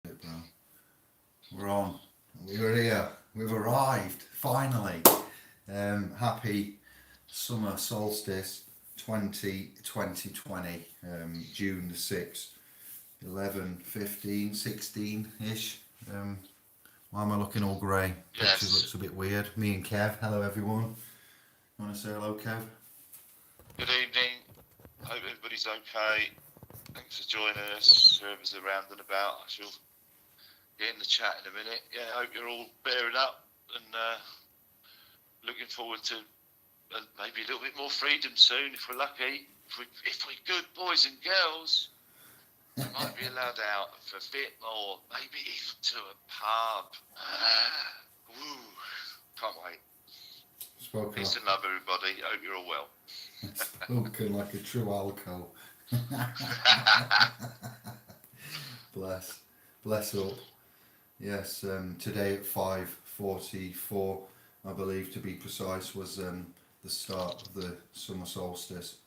Bro. We're on. We're here. We've arrived. Finally. Happy summer solstice 2020. June the 6th. 11:15, 16-ish. Why am I looking all grey? Picture looks Yes. a bit weird. Me and Kev. Hello, everyone. You want to say hello, Kev? Good evening. Hope everybody's okay. Thanks for joining us. Whoever's around and about, I shall get in the chat in a minute. Yeah, I hope you're all bearing up and looking forward to maybe a little bit more freedom soon if we're lucky. If we're good boys and girls, we might be allowed out for a bit more, maybe even to a pub. Woo. Can't wait. Spoken Peace like, and love, everybody. Hope you're all well. spoken like a true alco. Bless. Bless up. Yes, today at 5:44, I believe to be precise, was the start of the summer solstice.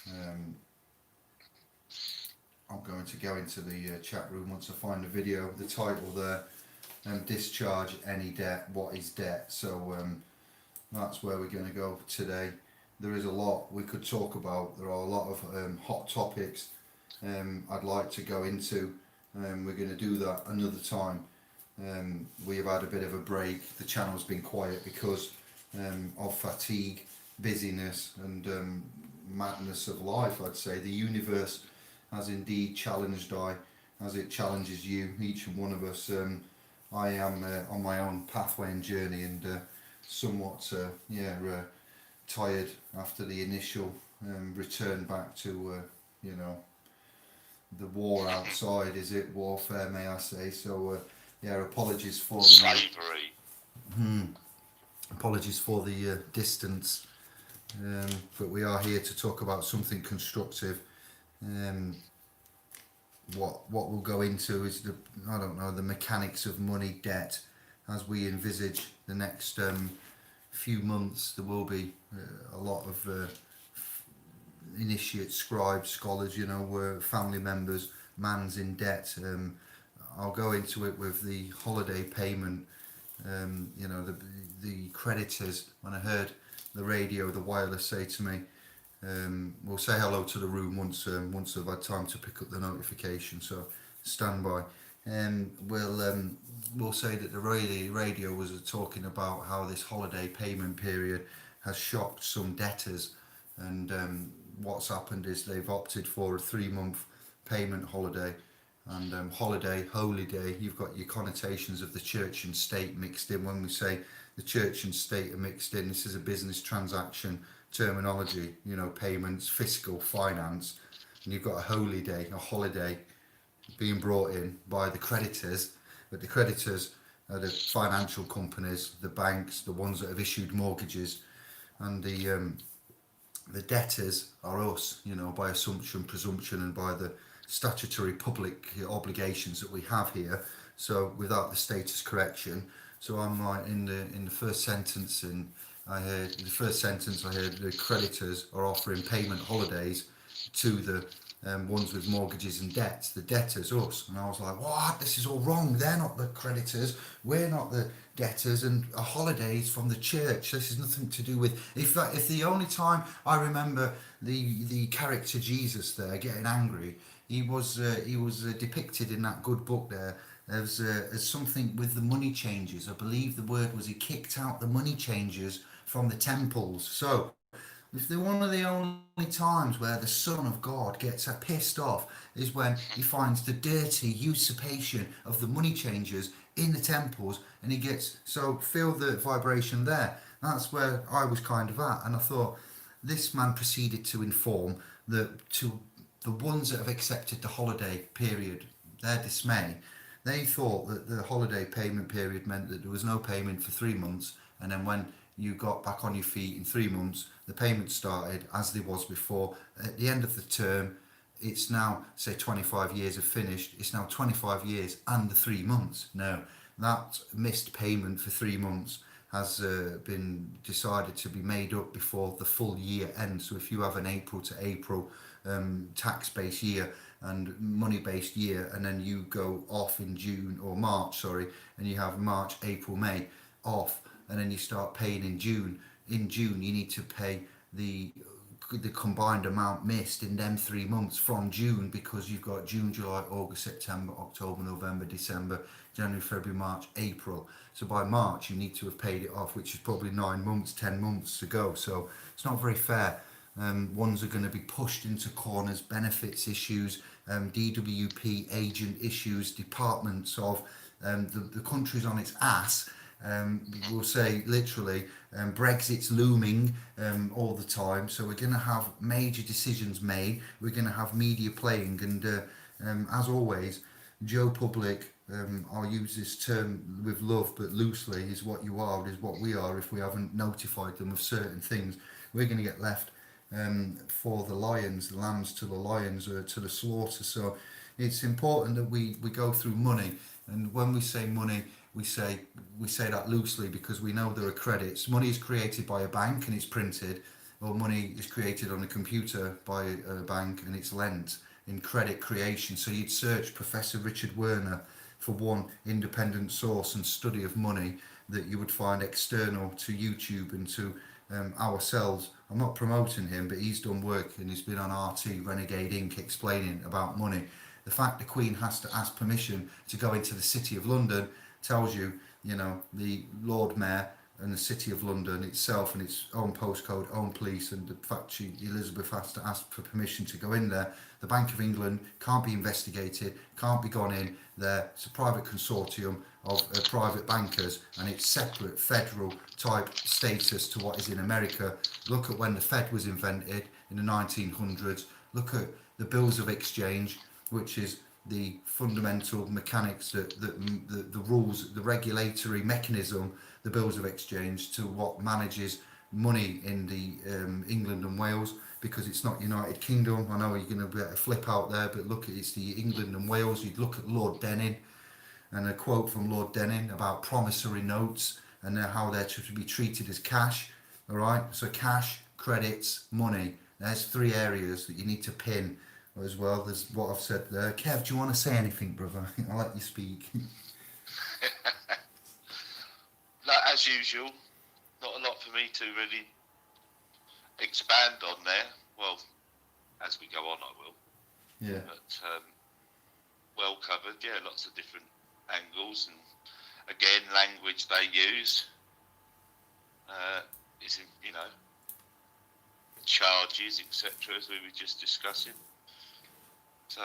Um, I'm going to go into the chat room once I find the video. The title there, Discharge Any Debt, What is Debt? So that's where we're going to go today. There is a lot we could talk about. There are a lot of hot topics I'd like to go into. We're going to do that another time. We have had a bit of a break. The channel's been quiet because of fatigue, busyness, and madness of life. I'd say the universe has indeed challenged I, as it challenges you, each and one of us. I am on my own pathway and journey, and somewhat, tired after the initial return back to, you know, the war outside. Is it warfare, may I say? So, apologies for the Slavery. distance, but we are here to talk about something constructive. Um, what we'll go into is the mechanics of money, debt, as we envisage the next few months. There will be a lot of initiates, scribes, scholars, family members, man's in debt. I'll go into it with the holiday payment. The creditors. When I heard the radio, the wireless say to me, we'll say hello to the room once I've had time to pick up the notification. So stand by. We'll say that the radio was talking about how this holiday payment period has shocked some debtors, and what's happened is they've opted for a 3-month payment holiday. And holiday, holy day, you've got your connotations of the church and state mixed in. When we say the church and state are mixed in, this is a business transaction terminology, payments, fiscal, finance. And you've got a holy day, a holiday being brought in by the creditors. But the creditors are the financial companies, the banks, the ones that have issued mortgages, and the debtors are us, by assumption, presumption, and by the statutory public obligations that we have here. So without the status correction, so I'm like in the first sentence, and I heard the creditors are offering payment holidays to the ones with mortgages and debts. The debtors, us, and I was like, what? This is all wrong. They're not the creditors. We're not the debtors, and a holiday is from the church. This is nothing to do with. If the only time I remember the character Jesus there getting angry, he was depicted in that good book there as something with the money changers. I believe the word was he kicked out the money changers from the temples. So if they're one of the only times where the Son of God gets pissed off is when he finds the dirty usurpation of the money changers in the temples, and he gets, so feel the vibration there. That's where I was kind of at, and I thought this man proceeded to inform that to the ones that have accepted the holiday period, their dismay, they thought that the holiday payment period meant that there was no payment for 3 months, and then when you got back on your feet in 3 months, the payment started as there was before. At the end of the term, it's now, say 25 years have finished, it's now 25 years and the 3 months. No, that missed payment for 3 months has been decided to be made up before the full year ends. So if you have an April to April tax base year, and money-based year, and then you go off in June or March, sorry, and you have March, April, May off, and then you start paying in June. In June, you need to pay the combined amount missed in them 3 months from June, because you've got June, July, August, September, October, November, December, January, February, March, April. So by March, you need to have paid it off, which is probably 9 months, 10 months to go. So it's not very fair. Ones are going to be pushed into corners, benefits issues, DWP agent issues, departments of the country's on its ass. We'll say literally, Brexit's looming all the time, so we're going to have major decisions made. We're going to have media playing, and as always, Joe Public, I'll use this term with love but loosely, is what you are, is what we are. If we haven't notified them of certain things, we're going to get left for the lions, the lambs to the lions, or to the slaughter. So it's important that we go through money, and when we say money, we say that loosely, because we know there are credits. Money is created by a bank and it's printed, or money is created on a computer by a bank and it's lent in credit creation. So you'd search Professor Richard Werner for one independent source and study of money that you would find external to YouTube and to ourselves. I'm not promoting him, but he's done work and he's been on RT Renegade Inc. explaining about money. The fact the Queen has to ask permission to go into the City of London tells you, the Lord Mayor and the City of London itself and its own postcode, own police, and the fact Elizabeth has to ask for permission to go in there. The Bank of England can't be investigated, can't be gone in there. It's a private consortium of private bankers, and it's separate federal type status to what is in America. Look at when the Fed was invented in the 1900s. Look at the bills of exchange, which is the fundamental mechanics, the rules, the regulatory mechanism, the bills of exchange, to what manages money in the England and Wales, because it's not United Kingdom. I know you're going to be able to flip out there, but look, it's the England and Wales. You'd look at Lord Denning, and a quote from Lord Denning about promissory notes and how they're to be treated as cash. All right, so cash, credits, money. There's three areas that you need to pin as well as what I've said there. Kev, do you want to say anything, brother? I'll let you speak. As usual, not a lot for me to really expand on there. Well, as we go on, I will. Yeah. But well covered. Yeah, lots of different angles, and again, language they use is, charges, etc., as we were just discussing. So,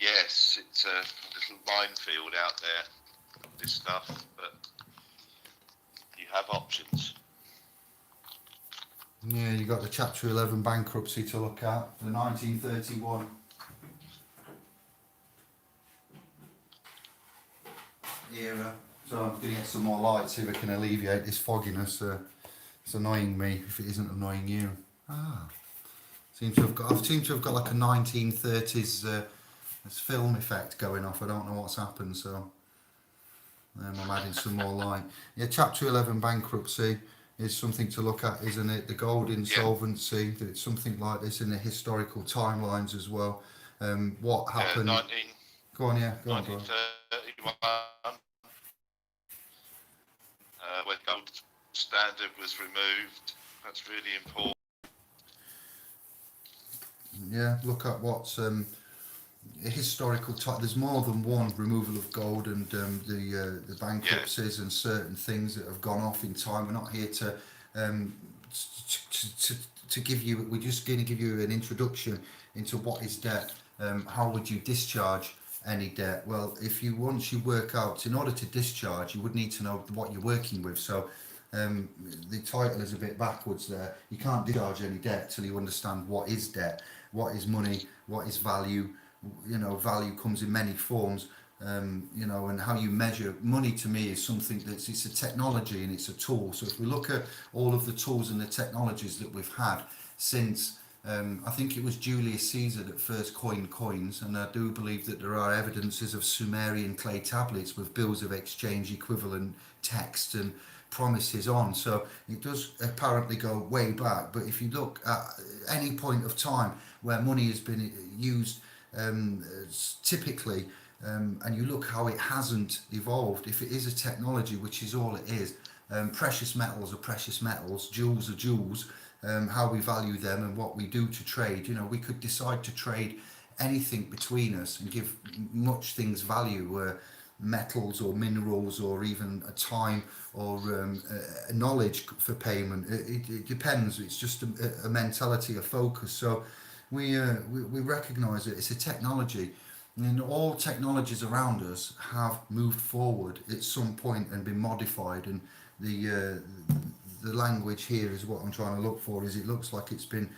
yes, it's a little minefield out there, this stuff, but you have options. Yeah, you got the Chapter 11 bankruptcy to look at, the 1931 era. So I'm going to get some more light, see if I can alleviate this fogginess. It's annoying me if it isn't annoying you. I've seemed to have got like a 1930s film effect going off. I don't know what's happened, so I'm adding some more light. Yeah, Chapter 11 bankruptcy is something to look at, isn't it? The gold insolvency, that it's something like this in the historical timelines as well. What happened? Go on, yeah. Go on, bro. 1931, when gold standard was removed. That's really important. Yeah, look at what's historical type. There's more than one removal of gold, and the bankruptcies and certain things that have gone off in time. We're not here to give you. We're just going to give you an introduction into what is debt. How would you discharge any debt? Well, once you work out, in order to discharge, you would need to know what you're working with. So the title is a bit backwards there. You can't discharge any debt till you understand what is debt, what is money, what is value. Value comes in many forms, and how you measure money, to me, is something it's a technology and it's a tool. So if we look at all of the tools and the technologies that we've had since, I think it was Julius Caesar that first coined coins, and I do believe that there are evidences of Sumerian clay tablets with bills of exchange equivalent text and promises on. So it does apparently go way back, but if you look at any point of time where money has been used typically, and you look how it hasn't evolved. If it is a technology, which is all it is, precious metals are precious metals, jewels are jewels. How we value them and what we do to trade. We could decide to trade anything between us and give much things value, metals or minerals or even a time or knowledge for payment. It depends. It's just a mentality, a focus. So we recognise that it's a technology, and all technologies around us have moved forward at some point and been modified. And the language here is what I'm trying to look for. Is it looks like it's been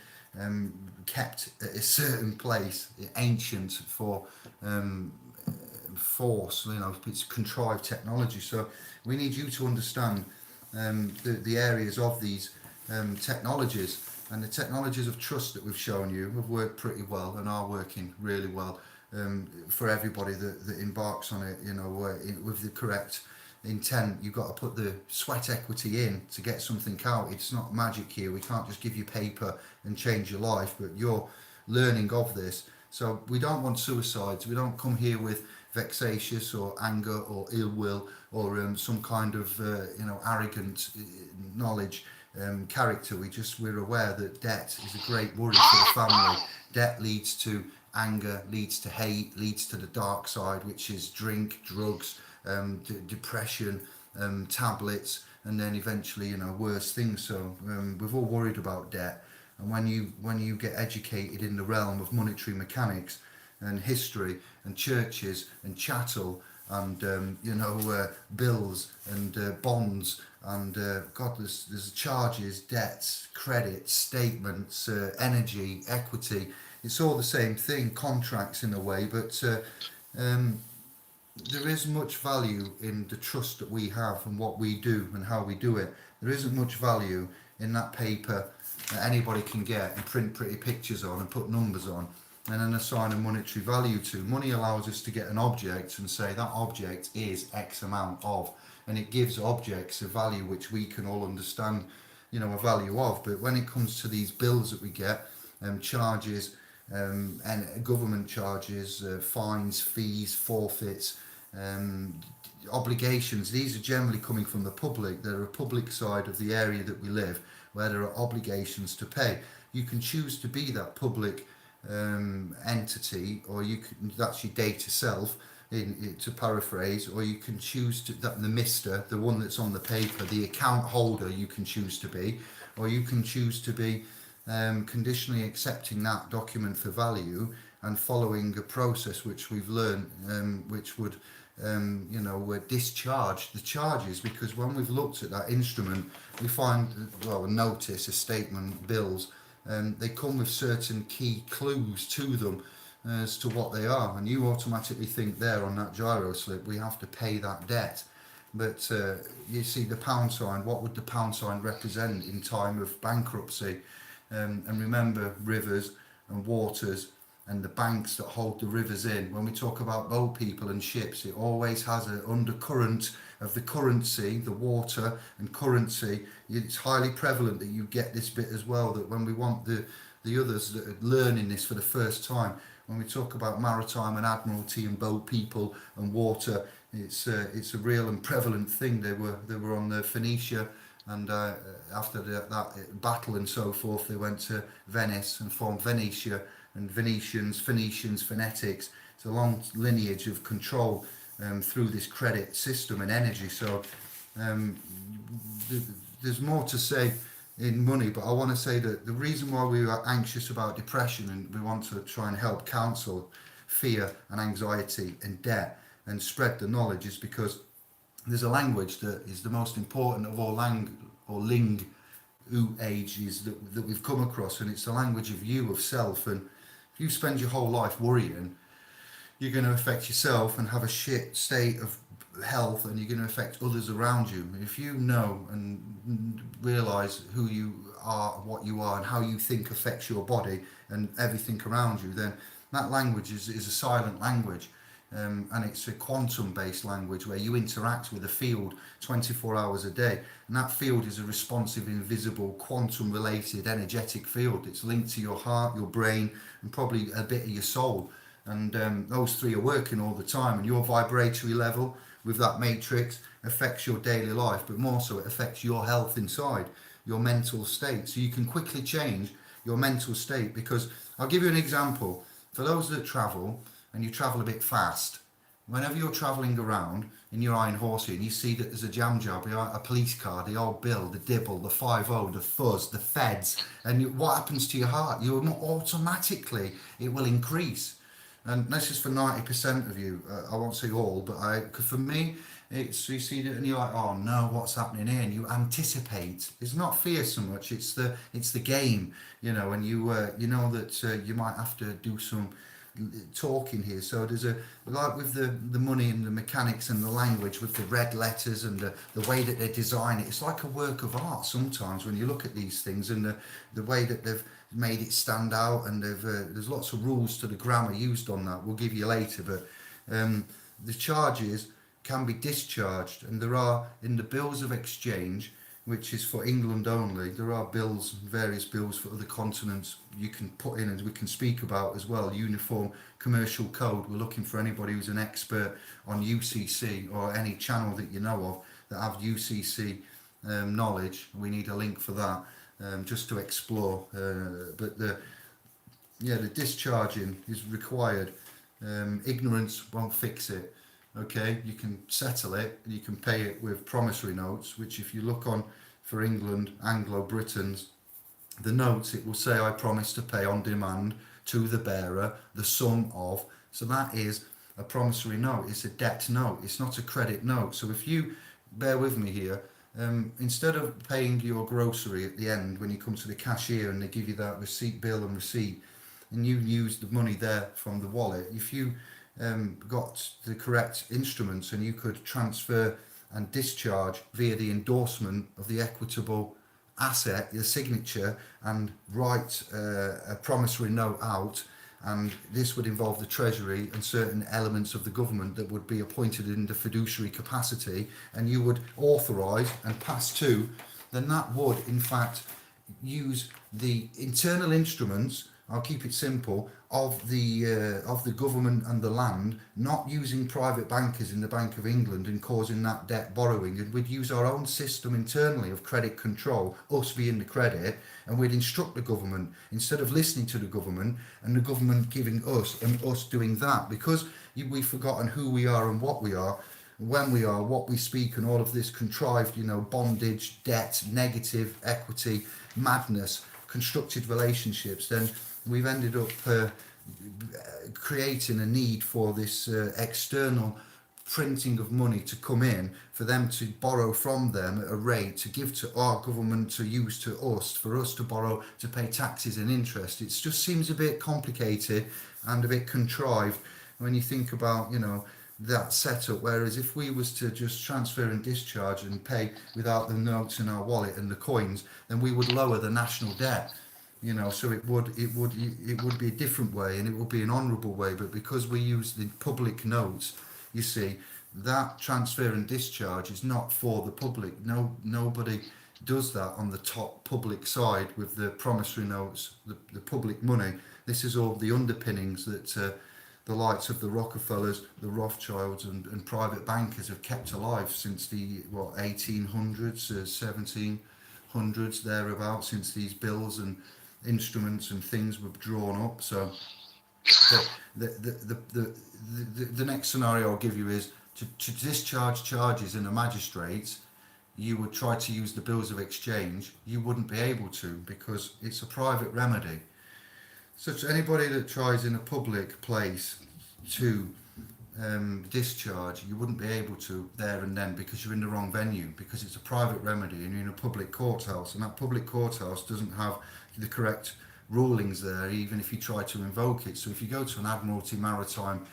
kept at a certain place, ancient for force. It's contrived technology. So we need you to understand the areas of these technologies, and the technologies of trust that we've shown you have worked pretty well and are working really well for everybody that embarks on it. With the correct intent. You've got to put the sweat equity in to get something out. It's not magic here. We can't just give you paper and change your life, but you're learning of this. So we don't want suicides. We don't come here with vexatious or anger or ill will or some kind of arrogant knowledge character. We're aware that debt is a great worry for the family. Debt leads to anger, leads to hate, leads to the dark side, which is drink, drugs, depression, tablets, and then eventually worse things. So we've all worried about debt, and when you get educated in the realm of monetary mechanics and history and churches and chattel and bills and bonds and there's charges, debts, credit, statements, energy, equity. It's all the same thing, contracts in a way, but there is much value in the trust that we have and what we do and how we do it. There isn't much value in that paper that anybody can get and print pretty pictures on and put numbers on and then assign a monetary value to. Money allows us to get an object and say that object is X amount of, and it gives objects a value which we can all understand, a value of. But when it comes to these bills that we get, charges, and government charges, fines, fees, forfeits, obligations, these are generally coming from the public. They're a public side of the area that we live where there are obligations to pay. You can choose to be that public entity, or that's your data self, to paraphrase, or you can choose to that the mister, the one that's on the paper, the account holder. You can choose to be, or you can choose to be conditionally accepting that document for value and following a process which we've learned, which would discharge the charges. Because when we've looked at that instrument, we find, a notice, a statement, bills, they come with certain key clues to them as to what they are, and you automatically think there on that gyro slip we have to pay that debt. But you see the pound sign. What would the pound sign represent in time of bankruptcy? And remember, rivers and waters and the banks that hold the rivers in. When we talk about boat people and ships, it always has an undercurrent of the currency, the water and currency. It's highly prevalent that you get this bit as well, that when we want the others that are learning this for the first time, when we talk about maritime and admiralty and boat people and water, it's a real and prevalent thing. They were on the Phoenicia, and after that battle and so forth, they went to Venice and formed Venetia, and Phoenicians, phonetics. It's a long lineage of control through this credit system and energy. So there's more to say in money, but I want to say that the reason why we are anxious about depression and we want to try and help counsel fear and anxiety and debt and spread the knowledge is because there's a language that is the most important of all ages that we've come across, and it's the language of you, of self. And if you spend your whole life worrying, you're going to affect yourself and have a shit state of health, and you're going to affect others around you. If you know and realize who you are, what you are, and how you think affects your body and everything around you, then that language is a silent language. and it's a quantum-based language where you interact with a field 24 hours a day, and that field is a responsive, invisible, quantum-related, energetic field. It's linked to your heart, your brain, and probably a bit of your soul, and those three are working all the time, and your vibratory level with that matrix affects your daily life, but more so it affects your health inside, your mental state. So you can quickly change your mental state, because I'll give you an example. For those that travel, and you travel a bit fast, whenever you're travelling around in your iron horsey and you see that there's a jam job, a police car, the old bill, the dibble, the 50, the fuzz, the feds, and what happens to your heart? You're not automatically, it will increase. And this is for 90% of you. I won't say all, but for me, it's, you see it and you're like, oh no, what's happening here? And you anticipate. It's not fear so much. It's the game, and you know that you might have to do some talking here. So there's like with the money and the mechanics and the language with the red letters and the way that they design it, it's like a work of art sometimes when you look at these things, and the way that they've made it stand out, and there's lots of rules to the grammar used on that we'll give you later, but the charges can be discharged, and there are in the bills of exchange, which is for England only. There are bills, various bills for other continents you can put in, and we can speak about as well. Uniform Commercial Code. We're looking for anybody who's an expert on UCC or any channel that you know of that have UCC knowledge. We need a link for that, just to explore. But the discharging is required. Ignorance won't fix it. Okay, you can settle it, you can pay it with promissory notes, which if you look on for England, Anglo-Britons, the notes, it will say, I promise to pay on demand to the bearer the sum of. So that is a promissory note. It's a debt note. It's not a credit note. So if you bear with me here, instead of paying your grocery at the end when you come to the cashier and they give you that receipt, bill and receipt, and you use the money there from the wallet, if you got the correct instruments and you could transfer and discharge via the endorsement of the equitable asset, your signature, and write a promissory note out, and this would involve the Treasury and certain elements of the government that would be appointed in the fiduciary capacity, and you would authorise and pass to, then that would in fact use the internal instruments, I'll keep it simple, of the government and the land, not using private bankers in the Bank of England and causing that debt borrowing, and we'd use our own system internally of credit control, us being the credit, and we'd instruct the government instead of listening to the government and the government giving us and us doing that, because we've forgotten who we are and what we are, when we are, what we speak, and all of this contrived, bondage, debt, negative equity, madness, constructed relationships. Then we've ended up creating a need for this external printing of money to come in, for them to borrow from them at a rate to give to our government to use to us, for us to borrow to pay taxes and interest. It just seems a bit complicated and a bit contrived when you think about that setup, whereas if we was to just transfer and discharge and pay without the notes in our wallet and the coins, then we would lower the national debt. So it would be a different way, and it would be an honourable way. But because we use the public notes, you see, that transfer and discharge is not for the public. Nobody does that on the top public side with the promissory notes, the public money. This is all the underpinnings that the likes of the Rockefellers, the Rothschilds, and private bankers have kept alive since the 1800s, 1700s, thereabouts, since these bills and instruments and things were drawn up. So the next scenario I'll give you is to discharge charges in a magistrate's. You would try to use the bills of exchange. You wouldn't be able to, because it's a private remedy. So to anybody that tries in a public place to discharge, you wouldn't be able to there and then, because you're in the wrong venue, because it's a private remedy and you're in a public courthouse, and that public courthouse doesn't have the correct rulings there, even if you try to invoke it. So if you go to an Admiralty Maritime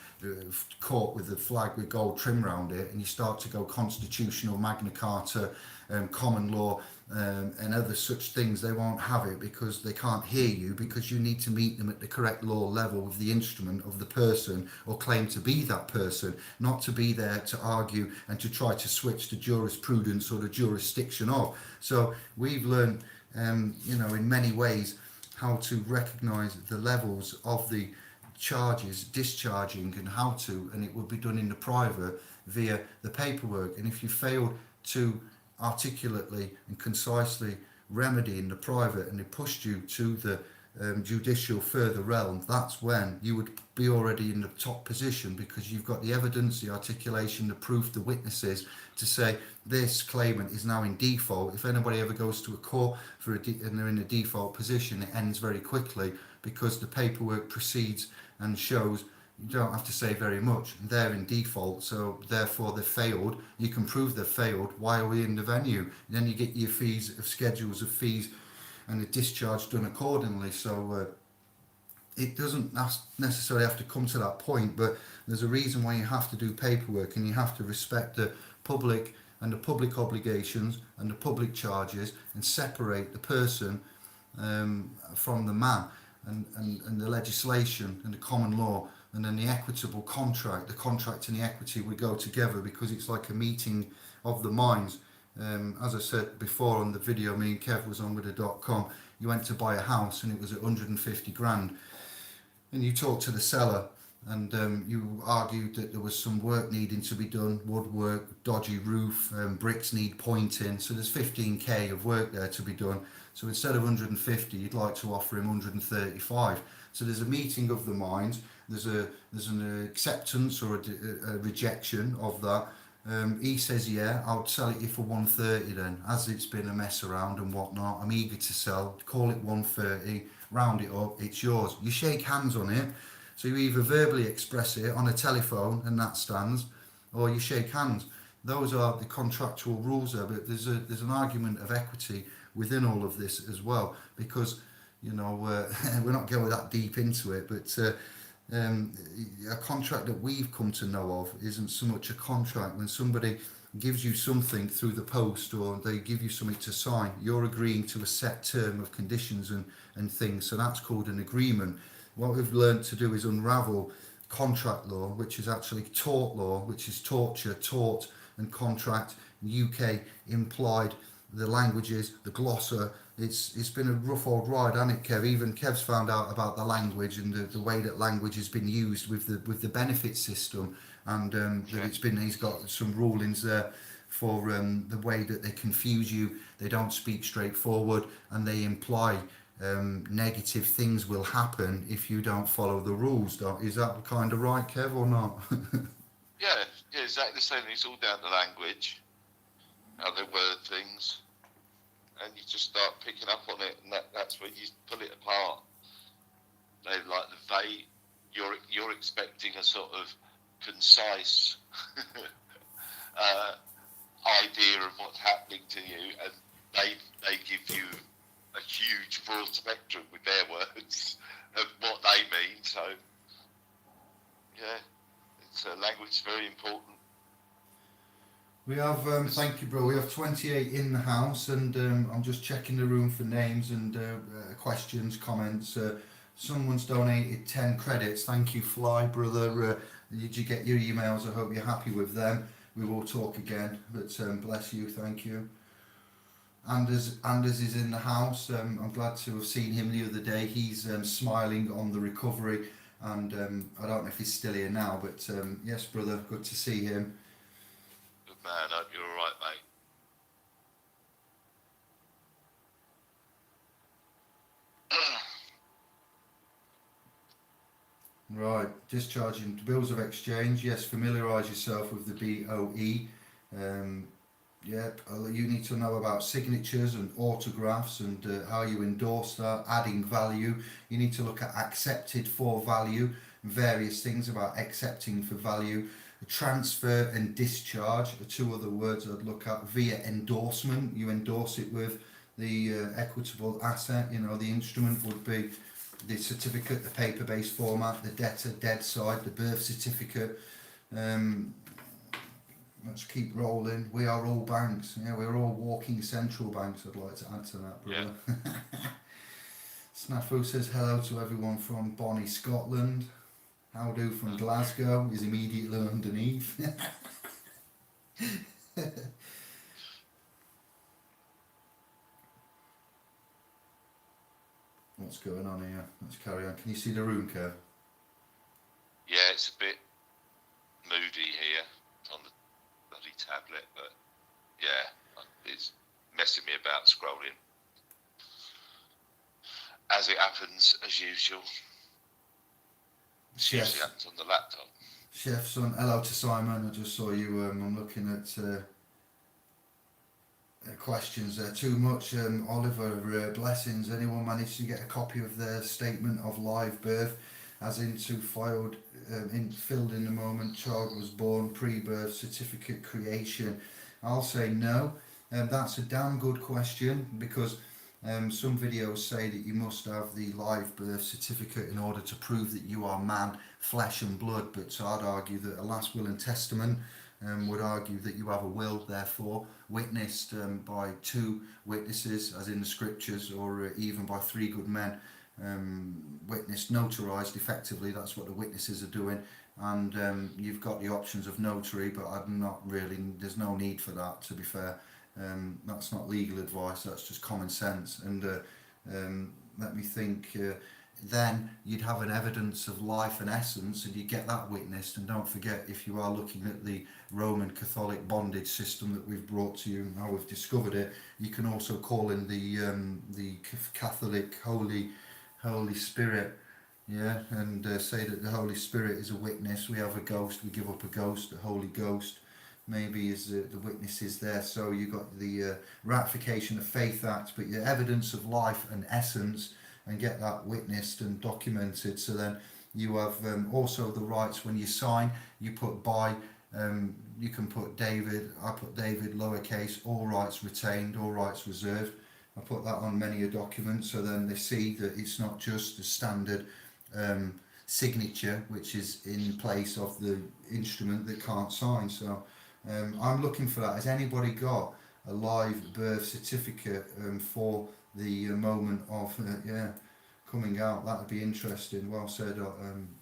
court with a flag with gold trim around it, and you start to go constitutional, Magna Carta, common law, and other such things, they won't have it because they can't hear you, because you need to meet them at the correct law level with the instrument of the person or claim to be that person, not to be there to argue and to try to switch the jurisprudence or the jurisdiction of. So we've learned, in many ways, how to recognise the levels of the charges discharging and how to, and it will be done in the private via the paperwork. And if you failed to articulately and concisely remedy in the private and they pushed you to the judicial further realm, that's when you would be already in the top position, because you've got the evidence, the articulation, the proof, the witnesses to say this claimant is now in default. If anybody ever goes to a court and they're in a default position, it ends very quickly because the paperwork proceeds and shows you don't have to say very much. They're in default, so therefore they've failed. You can prove they've failed. Why are we in the venue? And then you get your fees, schedules of fees, and the discharge done accordingly. So it doesn't necessarily have to come to that point, but there's a reason why you have to do paperwork, and you have to respect the public and the public obligations and the public charges, and separate the person from the man, and the legislation and the common law, and then the equitable contract. The contract and the equity would go together, because it's like a meeting of the minds. As I said before on the video me and Kev was on with the .com, you went to buy a house and it was at 150 grand, and you talked to the seller, and you argued that there was some work needing to be done, woodwork, dodgy roof, bricks need pointing, so there's 15k of work there to be done. So instead of 150, you'd like to offer him 135. So there's a meeting of the minds, there's an acceptance or a rejection of that. He says, yeah, I'll sell it you for 130 then, as it's been a mess around and whatnot. I'm eager to sell, call it 130, round it up, it's yours. You shake hands on it. So you either verbally express it on a telephone and that stands, or you shake hands. Those are the contractual rules there, but there's an argument of equity within all of this as well, because we're not going that deep into it, but a contract that we've come to know of isn't so much a contract. When somebody gives you something through the post, or they give you something to sign, you're agreeing to a set term of conditions and things, so that's called an agreement. What we've learned to do is unravel contract law, which is actually tort law, which is torture, tort and contract. UK implied, the languages, the glossa. It's been a rough old ride, hasn't it, Kev? Even Kev's found out about the language and the way that language has been used with the benefit system, and that he's got some rulings there for the way that they confuse you, they don't speak straightforward, and they imply negative things will happen if you don't follow the rules. Is that kind of right, Kev, or not? yeah, exactly the same. It's all down to language, how they word things, and you just start picking up on it, and that's where you pull it apart. They like you're expecting a sort of concise idea of what's happening to you, and they give you a huge broad spectrum with their words of what they mean. So yeah, it's language is very important. We have, thank you, bro. We have 28 in the house, and I'm just checking the room for names and questions, comments. Someone's donated 10 credits. Thank you, Fly, brother. Did you get your emails? I hope you're happy with them. We will talk again, but bless you, thank you. Anders is in the house. I'm glad to have seen him the other day. He's smiling on the recovery, and I don't know if he's still here now, but yes, brother, good to see him. Good man, I hope you're all right, mate. Right, discharging bills of exchange. Yes, familiarise yourself with the BOE. Yep, you need to know about signatures and autographs and how you endorse that, adding value. You need to look at accepted for value, various things about accepting for value. Transfer and discharge are two other words I'd look at. Via endorsement, you endorse it with the equitable asset. You know, the instrument would be the certificate, the paper-based format, the debtor dead side, the birth certificate. Let's keep rolling. We are all banks. Yeah, we're all walking central banks. I'd like to add to that, brother. Yeah. Snafu says hello to everyone from Bonnie, Scotland. How do from Glasgow is immediately underneath. What's going on here? Let's carry on. Can you see the room, Kev? Yeah, it's a bit moody here on the bloody tablet, but yeah, it's messing me about scrolling. As it happens, as usual. It usually happens on the laptop. Chef son, hello to Simon. I just saw you. I'm looking at questions there. Too much, Oliver. Blessings. Anyone managed to get a copy of their statement of live birth, as into filled in the moment child was born, pre-birth certificate creation? I'll say no. That's a damn good question, because some videos say that you must have the live birth certificate in order to prove that you are man, flesh and blood, but so I'd argue that a last will and testament would argue that you have a will, therefore witnessed by two witnesses, as in the scriptures, or even by three good men, witnessed, notarized effectively. That's what the witnesses are doing, and you've got the options of notary, but I'm not really, there's no need for that, to be fair. That's not legal advice, that's just common sense. And let me think, then you'd have an evidence of life and essence, and you get that witnessed. And don't forget, if you are looking at the Roman Catholic bondage system that we've brought to you and how we've discovered it, you can also call in the Catholic Holy Spirit, yeah, and say that the Holy Spirit is a witness. We have a ghost, we give up a ghost, the Holy Ghost maybe is the witnesses there. So you got the Ratification of Faith Act, but your evidence of life and essence, and get that witnessed and documented. So then you have also the rights when you sign, you put by, you can put David, I put David lowercase, all rights retained, all rights reserved. I put that on many a document, so then they see that it's not just the standard signature which is in place of the instrument that can't sign. So I'm looking for that. Has anybody got a live birth certificate for the moment of coming out? That would be interesting. Well said,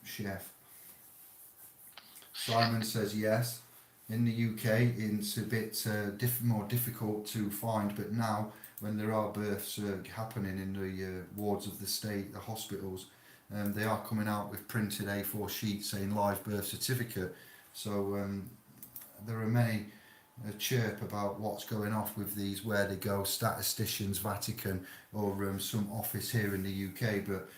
Chef. Simon says yes. In the UK, it's a bit more difficult to find, but now when there are births happening in the wards of the state, the hospitals, they are coming out with printed A4 sheets saying live birth certificate. So there are many chirp about what's going off with these, where they go, statisticians, Vatican, or some office here in the UK. But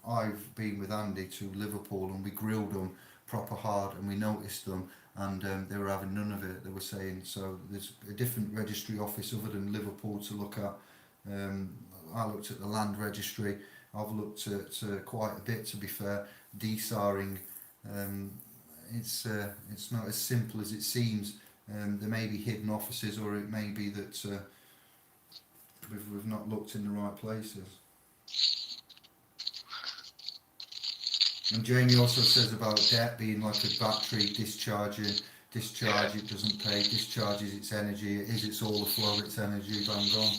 I've been with Andy to Liverpool, and we grilled them proper hard, and we noticed them, and they were having none of it. They were saying, so there's a different registry office other than Liverpool to look at. I looked at the land registry. I've looked at quite a bit, to be fair. DSARing, it's not as simple as it seems. There may be hidden offices, or it may be that we've not looked in the right places. And Jamie also says about debt being like a battery discharging. Discharge, it doesn't pay. Discharges its energy. It's all the flow, its energy, bang on.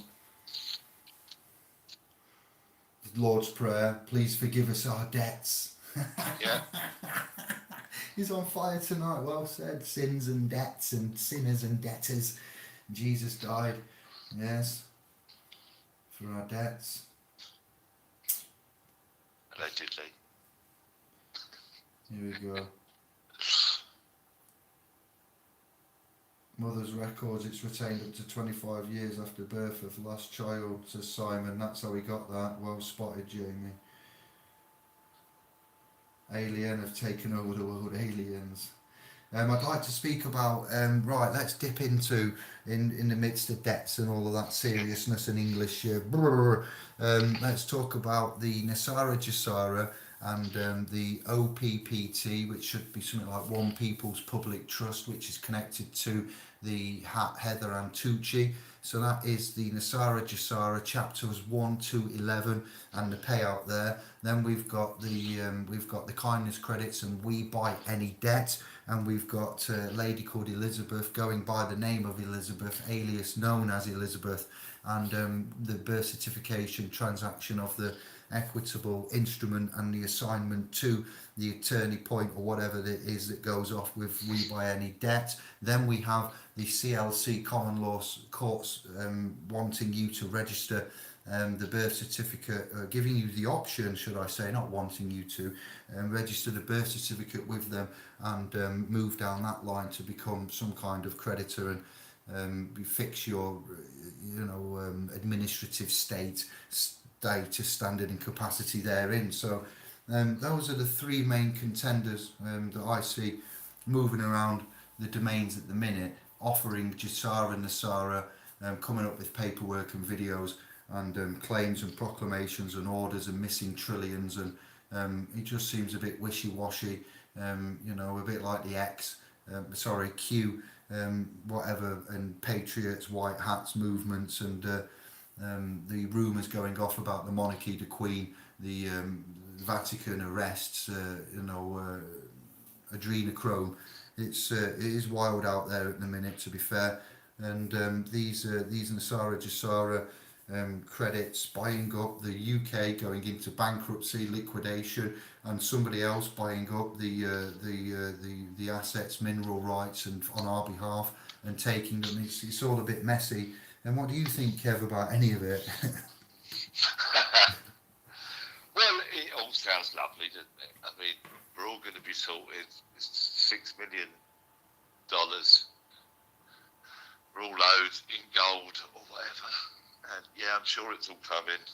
Lord's Prayer, please forgive us our debts. Yeah. He's on fire tonight. Well said. Sins and debts and sinners and debtors. Jesus died, yes, for our debts. Allegedly. Here we go. Mother's records, it's retained up to 25 years after birth of last child, says Simon. That's how we got that. Well spotted, Jamie. Alien have taken over the world, aliens. I'd like to speak about, right, let's dip into, in the midst of debts and all of that seriousness and English, let's talk about the Nasara Jasara and the OPPT, which should be something like One People's Public Trust, which is connected to the Heather Antucci. So that is the Nasara Jasara chapters 1 to 11 and the payout there. Then we've got the kindness credits and We Buy Any Debt, and we've got a lady called Elizabeth going by the name of Elizabeth, alias known as Elizabeth, and the birth certification transaction of the equitable instrument and the assignment to the attorney point or whatever it is that goes off with We Buy Any Debt. Then we have the CLC common law courts wanting you to register the birth certificate, giving you the option, should I say, not wanting you to register the birth certificate with them and move down that line to become some kind of creditor and fix your, administrative status, standard and capacity therein. So those are the three main contenders that I see moving around the domains at the minute, offering Jasara and Nasara, coming up with paperwork and videos and claims and proclamations and orders and missing trillions, and it just seems a bit wishy-washy, a bit like the Q, whatever, and Patriots, White Hats movements, and the rumours going off about the monarchy, the Queen, the Vatican arrests, adrenochrome. It is wild out there at the minute, to be fair, and these Nasara Jasara credits buying up the UK, going into bankruptcy, liquidation, and somebody else buying up the assets, mineral rights, and on our behalf and taking them. It's all a bit messy. And what do you think, Kev, about any of it? Well, it all sounds lovely, doesn't it? I mean, we're all going to be sorted. It's $6 million. We're all owed in gold or whatever. And yeah, I'm sure it's all coming.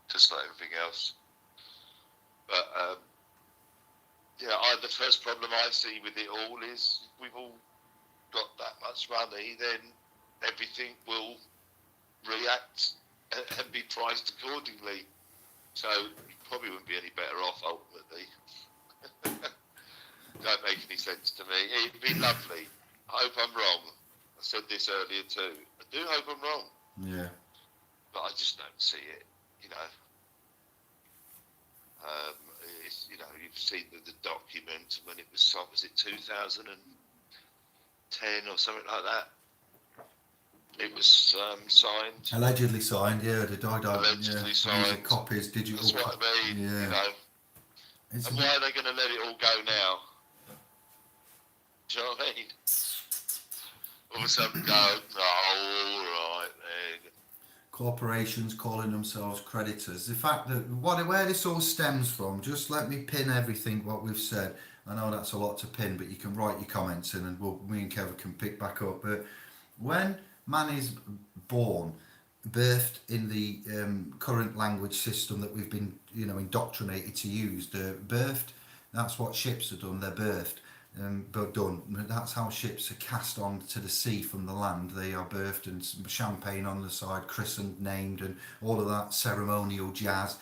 Just like everything else. But the first problem I see with it all is we've all got that much money, then everything will react and be priced accordingly. So you probably wouldn't be any better off ultimately. Don't make any sense to me. It'd be lovely. I hope I'm wrong. I said this earlier too. I do hope I'm wrong. Yeah. But I just don't see it, you've seen the document when it was it 2010 or something like that? It was signed. Allegedly signed, yeah. Allegedly signed. These are copies, digital. That's what I mean, It's and why are they going to let it all go now? Do you know what I mean? All of a sudden go, all right then. Corporations calling themselves creditors. The fact that where this all stems from, just let me pin everything what we've said. I know that's a lot to pin, but you can write your comments in and me and Kevin can pick back up. But when man is born, birthed in the current language system that we've been, indoctrinated to use, that's what ships are done, they're birthed. But done. That's how ships are cast on to the sea from the land. They are birthed and champagne on the side, christened, named, and all of that ceremonial jazz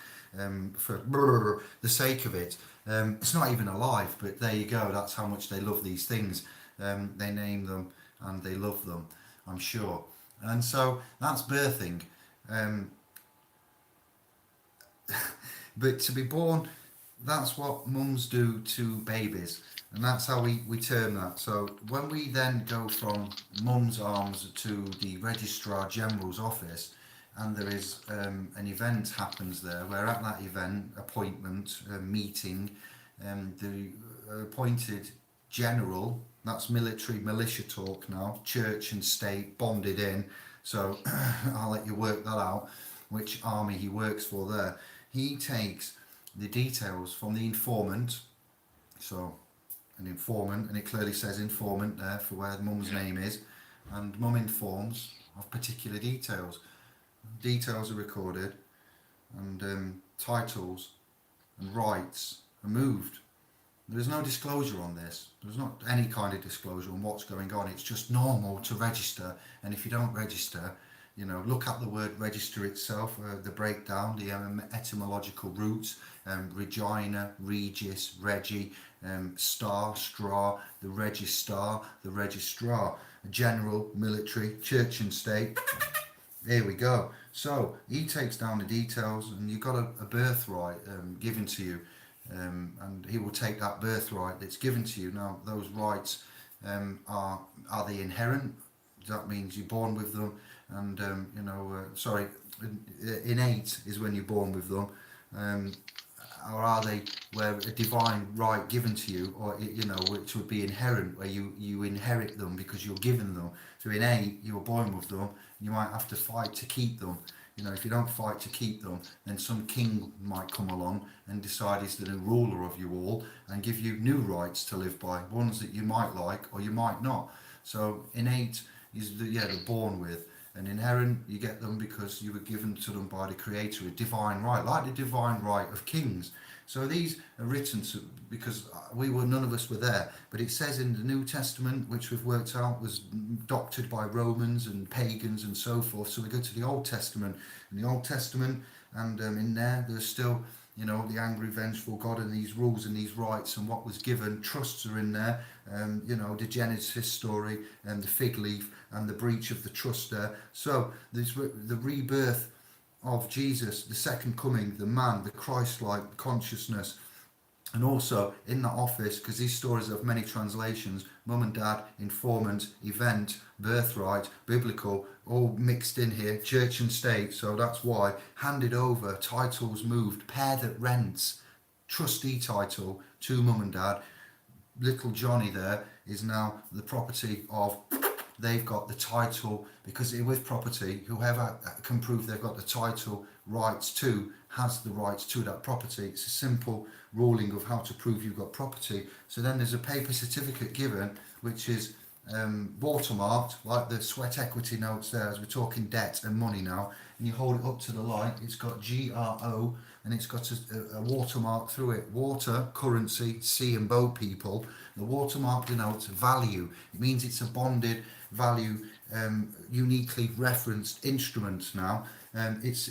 for the sake of it. It's not even alive, but there you go. That's how much they love these things. They name them and they love them, I'm sure. And so that's birthing. But to be born, that's what mums do to babies. And that's how we term that. So when we then go from mum's arms to the Registrar General's office, and there is an event happens there, where at that event, appointment, meeting, the appointed general, that's military militia talk now, church and state bonded in, so I'll let you work that out, which army he works for there. He takes the details from the informant, so an informant, and it clearly says informant there for where mum's name is, and mum informs of particular details. Details are recorded, and titles and rights are moved. There's no disclosure on this. There's not any kind of disclosure on what's going on. It's just normal to register, and if you don't register, look at the word register itself, the breakdown, the etymological roots, Regina, Regis, Regi, star, straw, the registar, the registrar, general, military, church and state. Here we go. So he takes down the details, and you've got a birthright given to you, and he will take that birthright that's given to you. Now, those rights are they inherent? That means you're born with them, and innate is when you're born with them, or are they where a divine right given to you, or which would be inherent, where you inherit them because you're given them. So innate, you were born with them. You might have to fight to keep them. If you don't fight to keep them, then some king might come along and decide he's the new ruler of you all and give you new rights to live by, ones that you might like or you might not. So innate is they're born with, and inherent, you get them because you were given to them by the Creator, a divine right, like the divine right of kings. So these are written because none of us were there, but it says in the New Testament, which we've worked out was doctored by Romans and pagans and so forth. So we go to the Old Testament, and the Old Testament, and in there's still the angry, vengeful God and these rules and these rights and what was given. Trusts are in there, the Genesis story and the fig leaf and the breach of the trust there. So there's the rebirth of Jesus, the second coming, the man, the Christ-like consciousness. And also in that office, because these stories have many translations, mum and dad, informant, event, birthright, biblical, all mixed in here, church and state. So that's why handed over, titles moved, pair that rents, trustee title to mum and dad. Little Johnny there is now the property of, they've got the title, because with property, whoever can prove they've got the title rights to has the rights to that property. It's a simple ruling of how to prove you've got property. So then there's a paper certificate given, which is watermarked, like the sweat equity notes there, as we're talking debt and money now, and you hold it up to the light, it's got GRO, and it's got a watermark through it. Water, currency, sea and boat people. The watermark denotes value. It means it's a bonded value, uniquely referenced instrument now. It's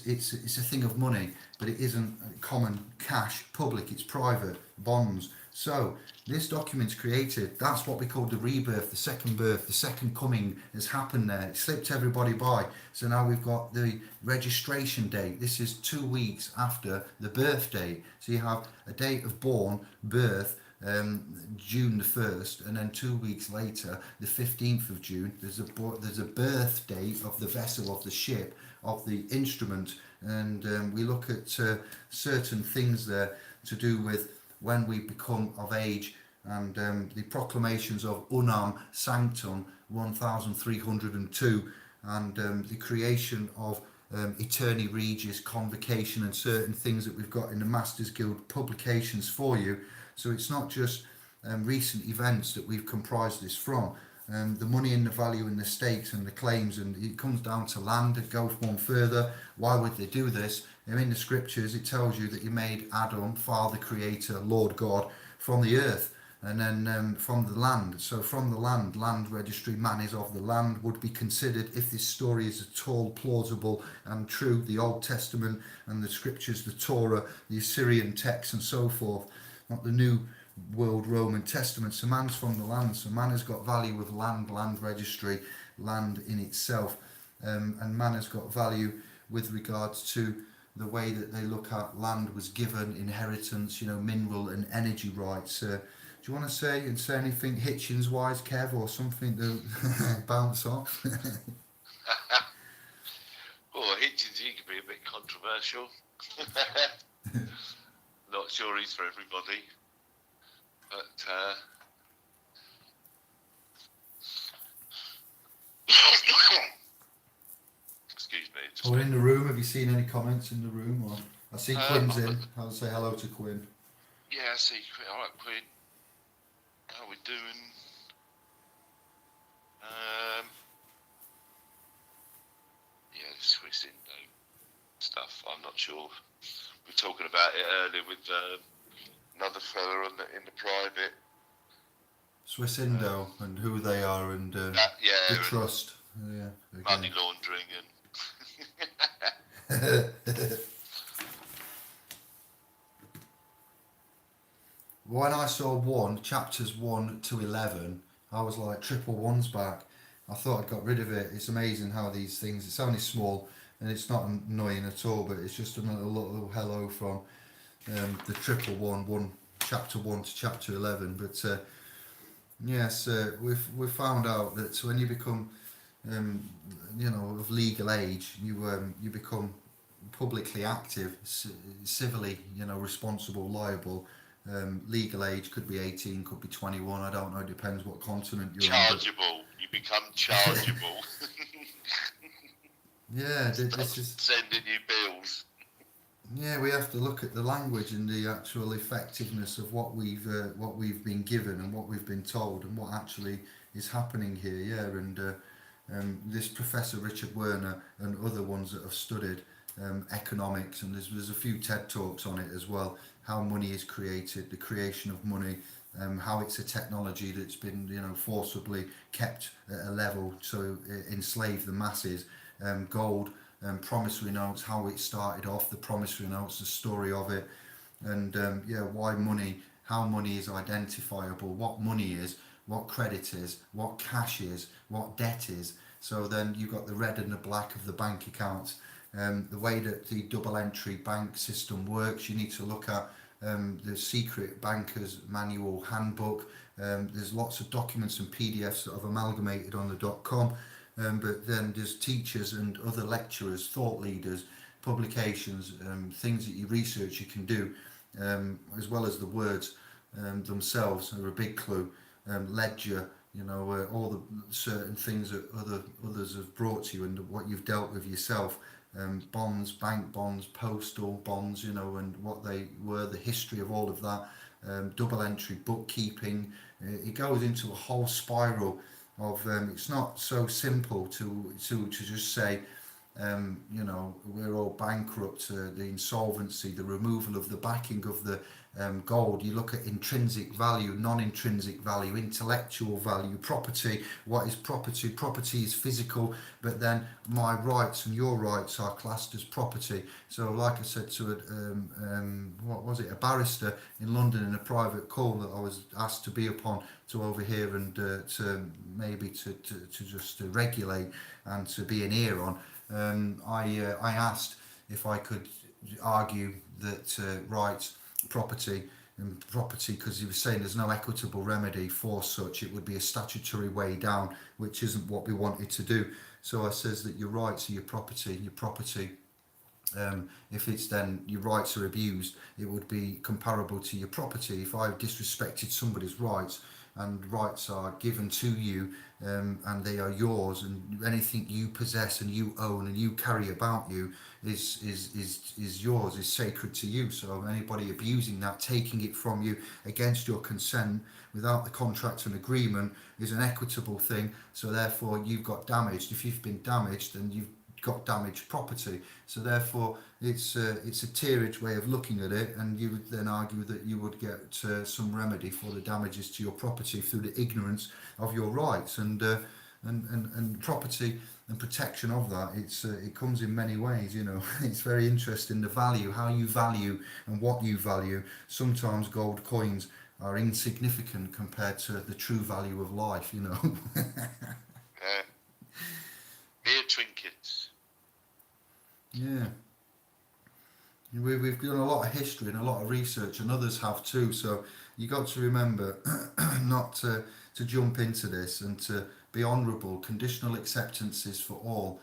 a thing of money, but it isn't common cash, public, it's private, bonds. So this document's created, that's what we call the rebirth, the second birth, the second coming has happened there. It slipped everybody by. So now we've got the registration date. This is 2 weeks after the birth date. So you have a date of born, birth, June the 1st, and then 2 weeks later, the 15th of June, there's a birth date of the vessel, of the ship, of the instrument, and we look at certain things there to do with when we become of age, and the proclamations of Unam Sanctum 1302, and the creation of Eterni Regis Convocation, and certain things that we've got in the Masters Guild publications for you. So it's not just recent events that we've comprised this from. The money and the value and the stakes and the claims, and it comes down to land. It goes one further. Why would they do this? In the scriptures it tells you that he made Adam, Father, Creator, Lord God, from the earth, and then from the land. So from the land registry, man is of the land, would be considered, if this story is at all plausible and true, the Old Testament and the scriptures, the Torah, the Assyrian texts and so forth, not the New World Roman Testament. So man's from the land, so man has got value with land registry, land in itself, and man has got value with regards to the way that they look at land was given, inheritance, mineral and energy rights. Do you want to say anything Hitchens wise, Kev, or something to bounce off? Well, Hitchens, he can be a bit controversial. Not sure he's for everybody, but excuse me. Or in the room, have you seen any comments in the room? Or I see Quinn's in. I'll say hello to Quinn. Yeah, I see Quinn. All right, Quinn. How we doing? Yeah, the Swiss Indo stuff. I'm not sure. We were talking about it earlier with another fella in the private. Swiss Indo and who they are, and the trust. Yeah, money laundering and When I saw chapters 1 to 11, I was like, triple one's back. I thought I'd got rid of it. It's amazing how these things, it's only small and it's not annoying at all, but it's just another little hello from the triple one, chapter 1 to chapter 11. But yes, we've found out that when you become, um, of legal age, you become publicly active, civilly, responsible, liable. Legal age could be 18, could be 21. I don't know. It depends what continent you're on. But Chargeable. You become chargeable. yeah, Stop this is. sending you bills. Yeah, we have to look at the language and the actual effectiveness of what we've been given and what we've been told and what actually is happening here. Yeah, and this Professor Richard Werner and other ones that have studied economics, and there's a few TED talks on it as well. How money is created, the creation of money, how it's a technology that's been forcibly kept at a level to enslave the masses. Gold, promissory notes, how it started off, the promissory notes, the story of it, and why money, how money is identifiable, what money is, what credit is, what cash is, what debt is. So then you've got the red and the black of the bank accounts. The way that the double entry bank system works, you need to look at the secret bankers manual handbook. There's lots of documents and PDFs that I've amalgamated on the .com. But then there's teachers and other lecturers, thought leaders, publications, things that you research you can do, as well as the words themselves are a big clue. Ledger, all the certain things that others have brought to you and what you've dealt with yourself. Bonds, bank bonds, postal bonds, and what they were, the history of all of that. Double entry, bookkeeping. It goes into a whole spiral of it's not so simple to just say we're all bankrupt, the insolvency, the removal of the backing of the gold. You look at intrinsic value, non-intrinsic value, intellectual value, property. What is property? Property is physical, but then my rights and your rights are classed as property. So like I said to a barrister in London in a private call that I was asked to be upon, to over here and to maybe to just to regulate and to be an ear on. I asked if I could argue that rights, property, because he was saying there's no equitable remedy for such. It would be a statutory way down, which isn't what we wanted to do. So I says that your rights are your property. If it's then your rights are abused, it would be comparable to your property. If I've disrespected somebody's rights, and rights are given to you, and they are yours, and anything you possess and you own and you carry about you is yours, is sacred to you. So anybody abusing that, taking it from you against your consent, without the contract and agreement, is an equitable thing. So therefore you've got damaged. If you've been damaged, then you've got damaged property. So therefore it's a tierage way of looking at it, and you would then argue that you would get some remedy for the damages to your property through the ignorance of your rights, and property and protection of that. It comes in many ways. It's very interesting, the value, how you value and what you value. Sometimes gold coins are insignificant compared to the true value of life. Mere trinkets. Yeah. We've done a lot of history and a lot of research, and others have too. So you got to remember not to jump into this, and to be honourable. Conditional acceptances for all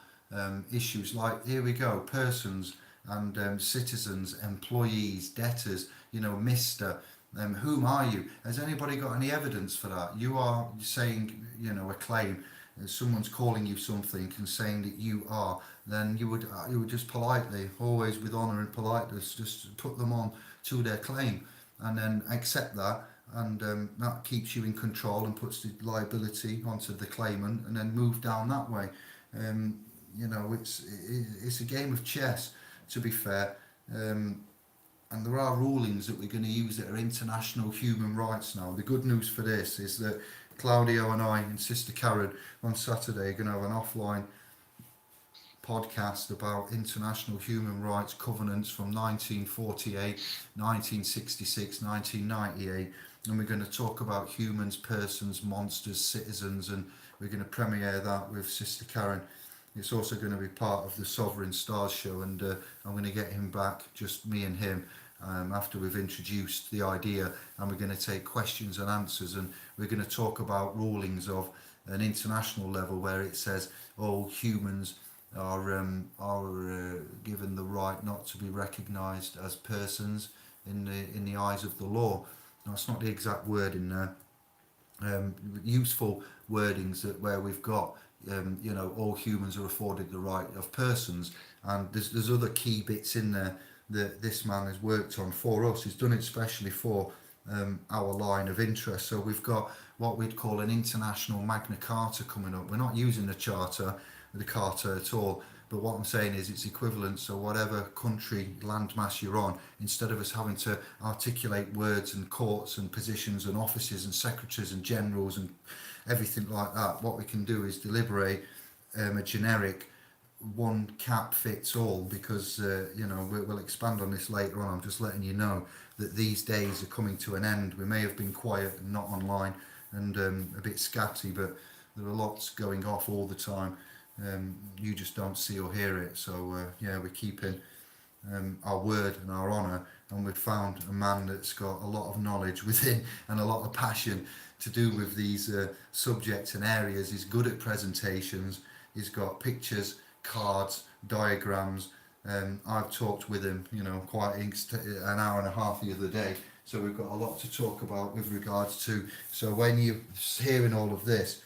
issues, like here we go, persons and citizens, employees, debtors. Mister. Whom are you? Has anybody got any evidence for that? You are saying, a claim. Someone's calling you something and saying that you are, then you would just politely, always with honour and politeness, just put them on to their claim, and then accept that, and that keeps you in control and puts the liability onto the claimant, and then move down that way. It's a game of chess, to be fair. And there are rulings that we're going to use that are international human rights now. The good news for this is that Claudio and I and Sister Karen on Saturday are going to have an offline podcast about international human rights covenants from 1948, 1966, 1998, and we're going to talk about humans, persons, monsters, citizens, and we're going to premiere that with Sister Karen. It's also going to be part of the Sovereign Stars show, and I'm going to get him back, just me and him, after we've introduced the idea, and we're going to take questions and answers, and we're going to talk about rulings of an international level where it says all humans are given the right not to be recognised as persons in the eyes of the law. That's not the exact word in there. Useful wordings that where we've got all humans are afforded the right of persons, and there's other key bits in there that this man has worked on for us. He's done it especially for our line of interest. So we've got what we'd call an international Magna Carta coming up. We're not using the Carta at all, but what I'm saying is it's equivalent. So whatever country landmass you're on, instead of us having to articulate words and courts and positions and offices and secretaries and generals and everything like that, what we can do is deliberate a generic one cap fits all, because we'll expand on this later on. I'm just letting you know that these days are coming to an end. We may have been quiet and not online and a bit scatty, but there are lots going off all the time. You just don't see or hear it. So we're keeping our word and our honour, and we've found a man that's got a lot of knowledge within and a lot of passion to do with these subjects and areas. He's good at presentations. He's got pictures, cards, diagrams. I've talked with him, quite an hour and a half the other day. So we've got a lot to talk about with regards to. So when you're hearing all of this,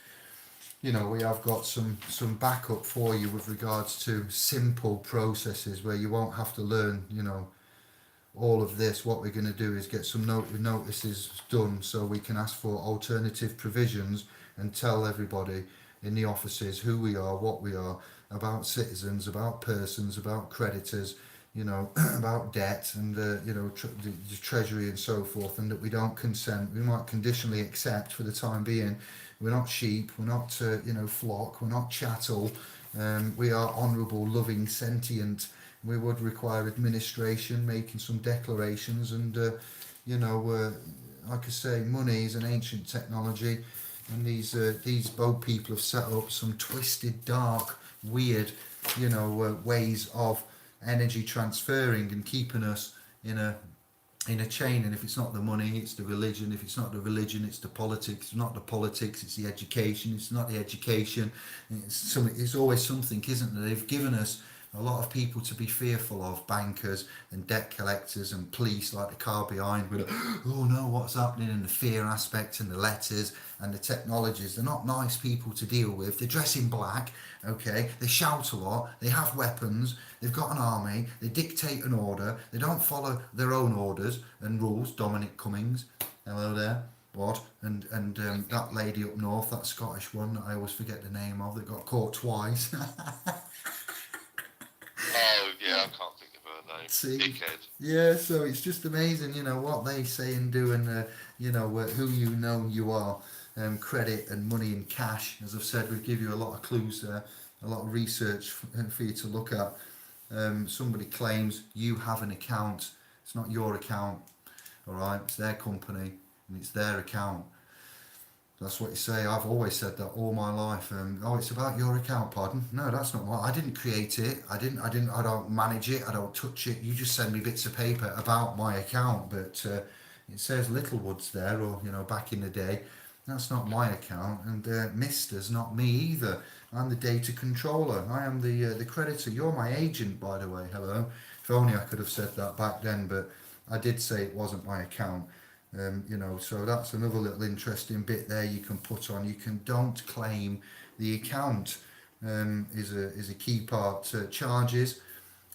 we have got some backup for you with regards to simple processes where you won't have to learn, all of this. What we're going to do is get some notices done so we can ask for alternative provisions and tell everybody in the offices who we are, what we are, about citizens, about persons, about creditors, about debt and the treasury and so forth, and that we don't consent. We might conditionally accept for the time being. We're not sheep, we're not flock, we're not chattel. We are honourable, loving, sentient. We would require administration, making some declarations, and like I say, money is an ancient technology, and these boat people have set up some twisted, dark, weird, ways of energy transferring and keeping us in a chain. And if it's not the money, it's the religion. If it's not the religion, it's the politics. If it's not the politics, it's the education. If it's not the education, it's always something, isn't it? They've given us a lot of people to be fearful of, bankers and debt collectors and police like the car behind with oh no, what's happening, and the fear aspect and the letters and the technologies. They're not nice people to deal with. They dress in black, okay, they shout a lot, they have weapons, they've got an army, they dictate an order, they don't follow their own orders and rules. Dominic Cummings, hello there. What? And that lady up north, that Scottish one that I always forget the name of, that got caught twice. Oh, yeah, I can't think of her name. See? Dickhead. Yeah, so it's just amazing, what they say and do, and who you are. Credit and money and cash. As I've said, we give you a lot of clues there, a lot of research for you to look at. Somebody claims you have an account. It's not your account, all right? It's their company and it's their account. That's what you say. I've always said that all my life. It's about your account, pardon? No, that's not what. I didn't create it. I don't manage it. I don't touch it. You just send me bits of paper about my account. But it says Littlewoods there, or back in the day. That's not my account, and Mister's not me either. I'm the data controller. I am the creditor. You're my agent, by the way. Hello. If only I could have said that back then, but I did say it wasn't my account. So that's another little interesting bit there you can put on. You don't claim the account. Is a key part. Charges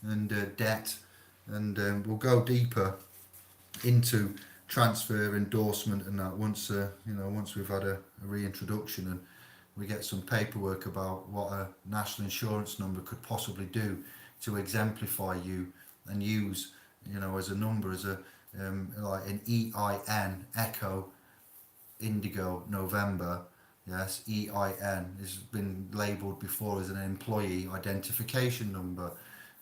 and debt, and we'll go deeper into transfer, endorsement, and that once we've had a reintroduction and we get some paperwork about what a national insurance number could possibly do to exemplify you and use as a number, as a like an EIN, Echo, Indigo, November, Yes, EIN has been labelled before as an employee identification number,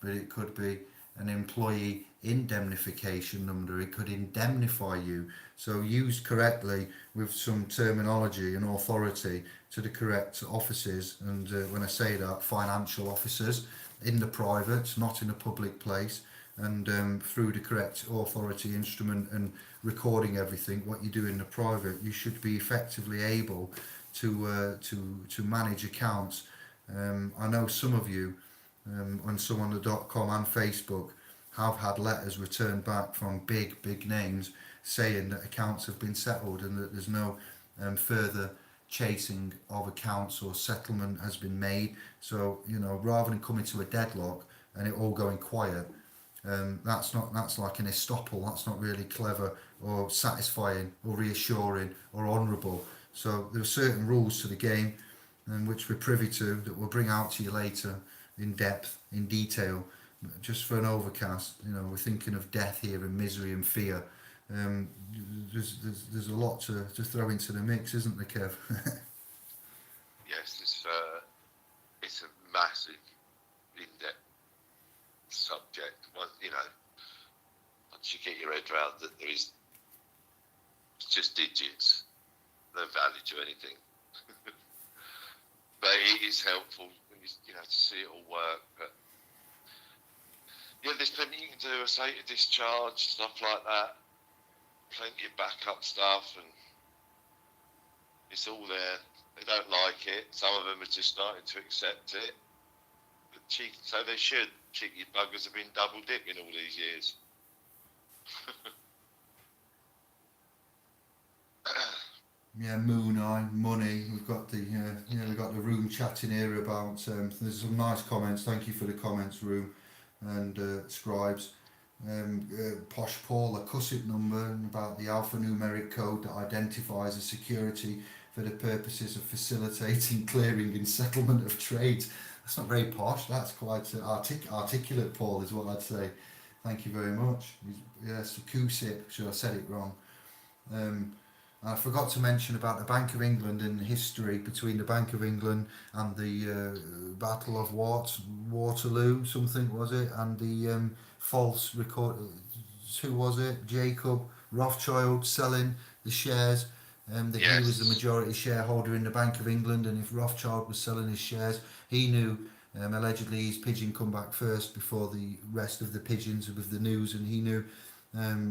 but it could be an employee indemnification number. It could indemnify you. So used correctly with some terminology and authority to the correct offices. And when I say that, financial officers in the private, not in a public place, and through the correct authority instrument and recording everything what you do in the private, you should be effectively able to manage accounts. I know some of you on some on the .com and Facebook have had letters returned back from big names saying that accounts have been settled and that there's no further chasing of accounts or settlement has been made. So rather than coming to a deadlock and it all going quiet, that's like an estoppel. That's not really clever or satisfying or reassuring or honourable. So there are certain rules to the game, which we're privy to, that we'll bring out to you later in depth, in detail. Just for an overcast, we're thinking of death here and misery and fear. There's a lot to throw into the mix, isn't there, Kev? Yes, it's a massive, in-depth subject. Once you get your head around that it's just digits, no value to anything. But it is helpful when to see it all work. But there's plenty you can do. I say to discharge, stuff like that. Plenty of backup stuff, and it's all there. They don't like it. Some of them are just starting to accept it. But so they should. Cheeky buggers have been double dipping all these years. Yeah, Moon Eye, money. We've got the room chatting here about. There's some nice comments. Thank you for the comments, room, and scribes. Posh Paul, a cusset number about the alphanumeric code that identifies a security for the purposes of facilitating clearing and settlement of trades. That's not very posh. That's quite articulate, Paul, is what I'd say. Thank you very much. Yes, Cusip. Sure, I said it wrong. I forgot to mention about the Bank of England and the history between the Bank of England and the Battle of Waterloo, something was it, and the false record. Who was it? Jacob Rothschild selling the shares. That he was the majority shareholder in the Bank of England, and if Rothschild was selling his shares, he knew. Allegedly, his pigeon come back first before the rest of the pigeons with the news, and he knew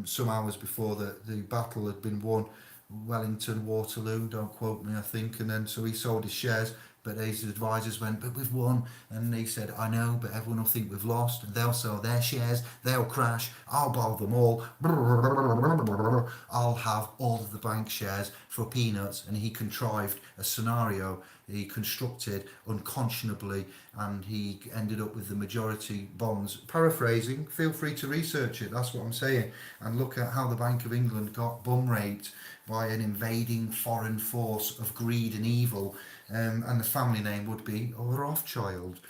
some hours before that the battle had been won. Wellington, Waterloo, don't quote me, I think. And then so he sold his shares, but his advisors went, but we've won. And he said, I know, but everyone will think we've lost. And they'll sell their shares, they'll crash, I'll buy them all. I'll have all of the bank shares for peanuts. And he contrived a scenario he constructed unconscionably, and he ended up with the majority bonds. Paraphrasing, feel free to research it, that's what I'm saying, and look at how the Bank of England got bum raped by an invading foreign force of greed and evil, and the family name would be Rothschild.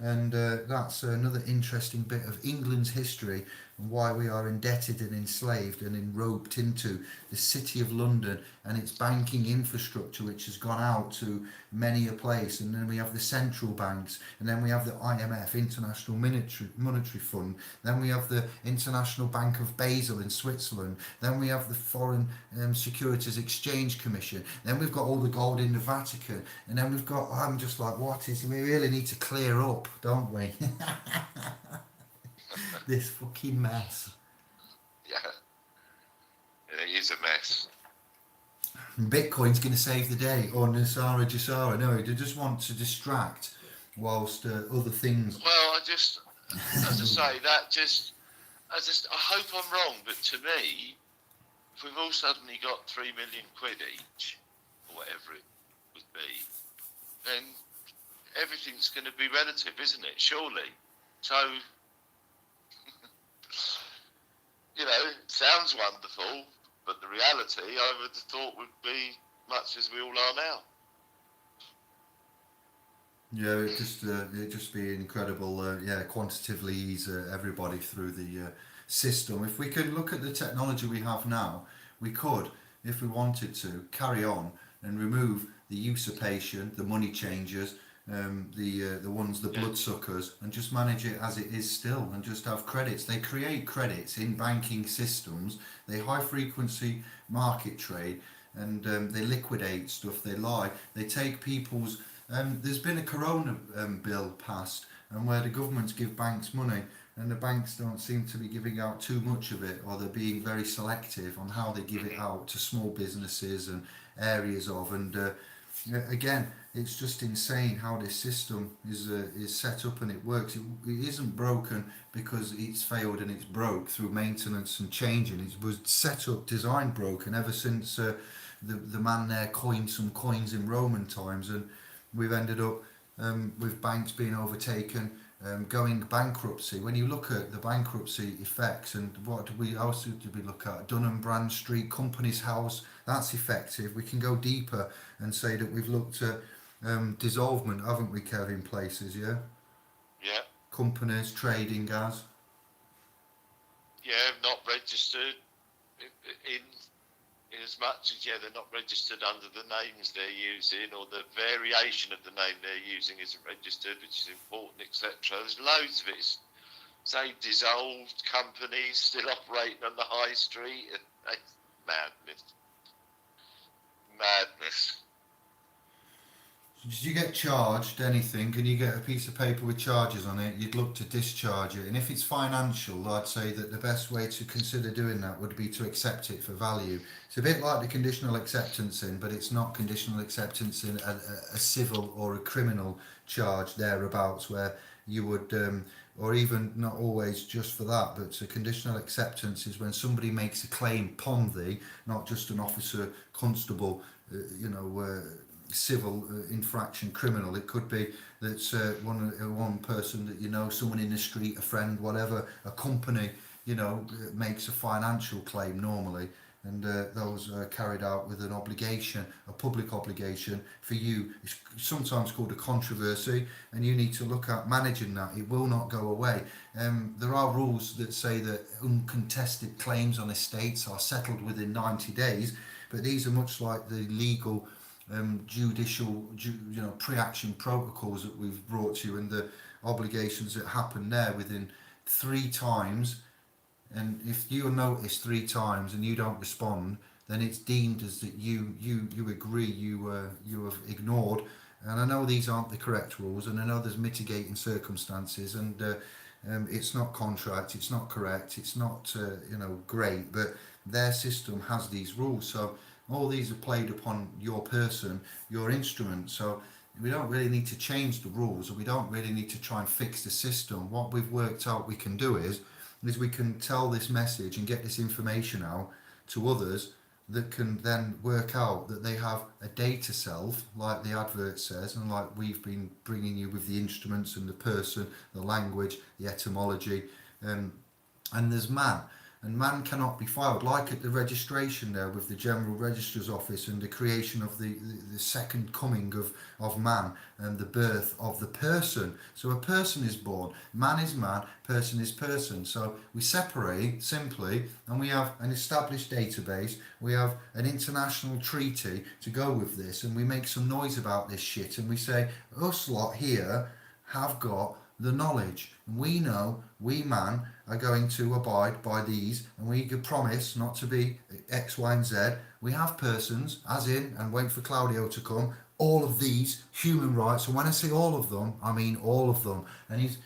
And that's another interesting bit of England's history and why we are indebted and enslaved and enroped into the City of London and its banking infrastructure, which has gone out to many a place. And then we have the central banks, and then we have the IMF, International Monetary Fund, then we have the International Bank of Basel in Switzerland, then we have the Foreign Securities Exchange Commission, then we've got all the gold in the Vatican, and then we've got, I'm just like, we really need to clear up, don't we? This fucking mess. Yeah, it is a mess. Bitcoin's going to save the day, or Nasara Jasara. No, they just want to distract whilst other things. Well, as I say, I hope I'm wrong, but to me, if we've all suddenly got 3 million quid each, or whatever it would be, then everything's going to be relative, isn't it? Surely. So, it sounds wonderful, but the reality, I would have thought, would be much as we all are now. Yeah, it'd just be incredible. Quantitatively ease everybody through the system. If we could look at the technology we have now, we could, if we wanted to, carry on and remove the usurpation, the money changers, the ones, the Yeah. bloodsuckers, and just manage it as it is still, and just have credits. They create credits in banking systems. They high frequency market trade, and they liquidate stuff. They lie. They take people's. There's been a Corona bill passed, and where the governments give banks money, and the banks don't seem to be giving out too much of it, or they're being very selective on how they give it out to small businesses and areas of. And again, it's just insane how this system is set up and it works. It isn't broken because it's failed and it's broke through maintenance and changing. It was set up, designed broken ever since the man there coined some coins in Roman times, and we've ended up with banks being overtaken, going bankruptcy. When you look at the bankruptcy effects, and what else did we look at? Dun and Bradstreet, Companies House, that's effective. We can go deeper and say that we've looked at dissolvement, haven't we, Kev, in places, yeah? Yeah. Companies trading as. Yeah, not registered in as much as, yeah, they're not registered under the names they're using, or the variation of the name they're using isn't registered, which is important, etc. There's loads of it. Say dissolved companies still operating on the high street. It's madness. Madness. Did you get charged anything? Can you get a piece of paper with charges on it? You'd look to discharge it. And if it's financial, I'd say that the best way to consider doing that would be to accept it for value. It's a bit like the conditional acceptance in, but it's not conditional acceptance in a civil or a criminal charge thereabouts, where you would, or even not always just for that, but a conditional acceptance is when somebody makes a claim upon thee, not just an officer, constable, civil infraction, criminal. It could be that one person that you know, someone in the street, a friend, whatever, a company, makes a financial claim normally, and those are carried out with an obligation, a public obligation for you. It's sometimes called a controversy, and you need to look at managing that. It will not go away. There are rules that say that uncontested claims on estates are settled within 90 days, but these are much like the legal judicial, pre-action protocols that we've brought to you, and the obligations that happen there within 3 times. And if you are noticed 3 times and you don't respond, then it's deemed as that you agree, you have ignored. And I know these aren't the correct rules, and I know there's mitigating circumstances, and it's not contract, it's not correct, it's not great, but their system has these rules. So all these are played upon your person, your instrument. So we don't really need to change the rules, or we don't really need to try and fix the system. What we've worked out we can do is we can tell this message and get this information out to others that can then work out that they have a data self, like the advert says, and like we've been bringing you with the instruments and the person, the language, the etymology, and there's man. And man cannot be filed, like at the registration there with the General Registrar's Office, and the creation of the second coming of man, and the birth of the person. So a person is born, man is man, person is person. So we separate simply, and we have an established database, we have an international treaty to go with this, and we make some noise about this shit, and we say, us lot here have got the knowledge, and we know we man are going to abide by these, and we can promise not to be X, Y, and Z. We have persons, as in, and wait for Claudio to come, all of these human rights, and when I say all of them, I mean all of them. And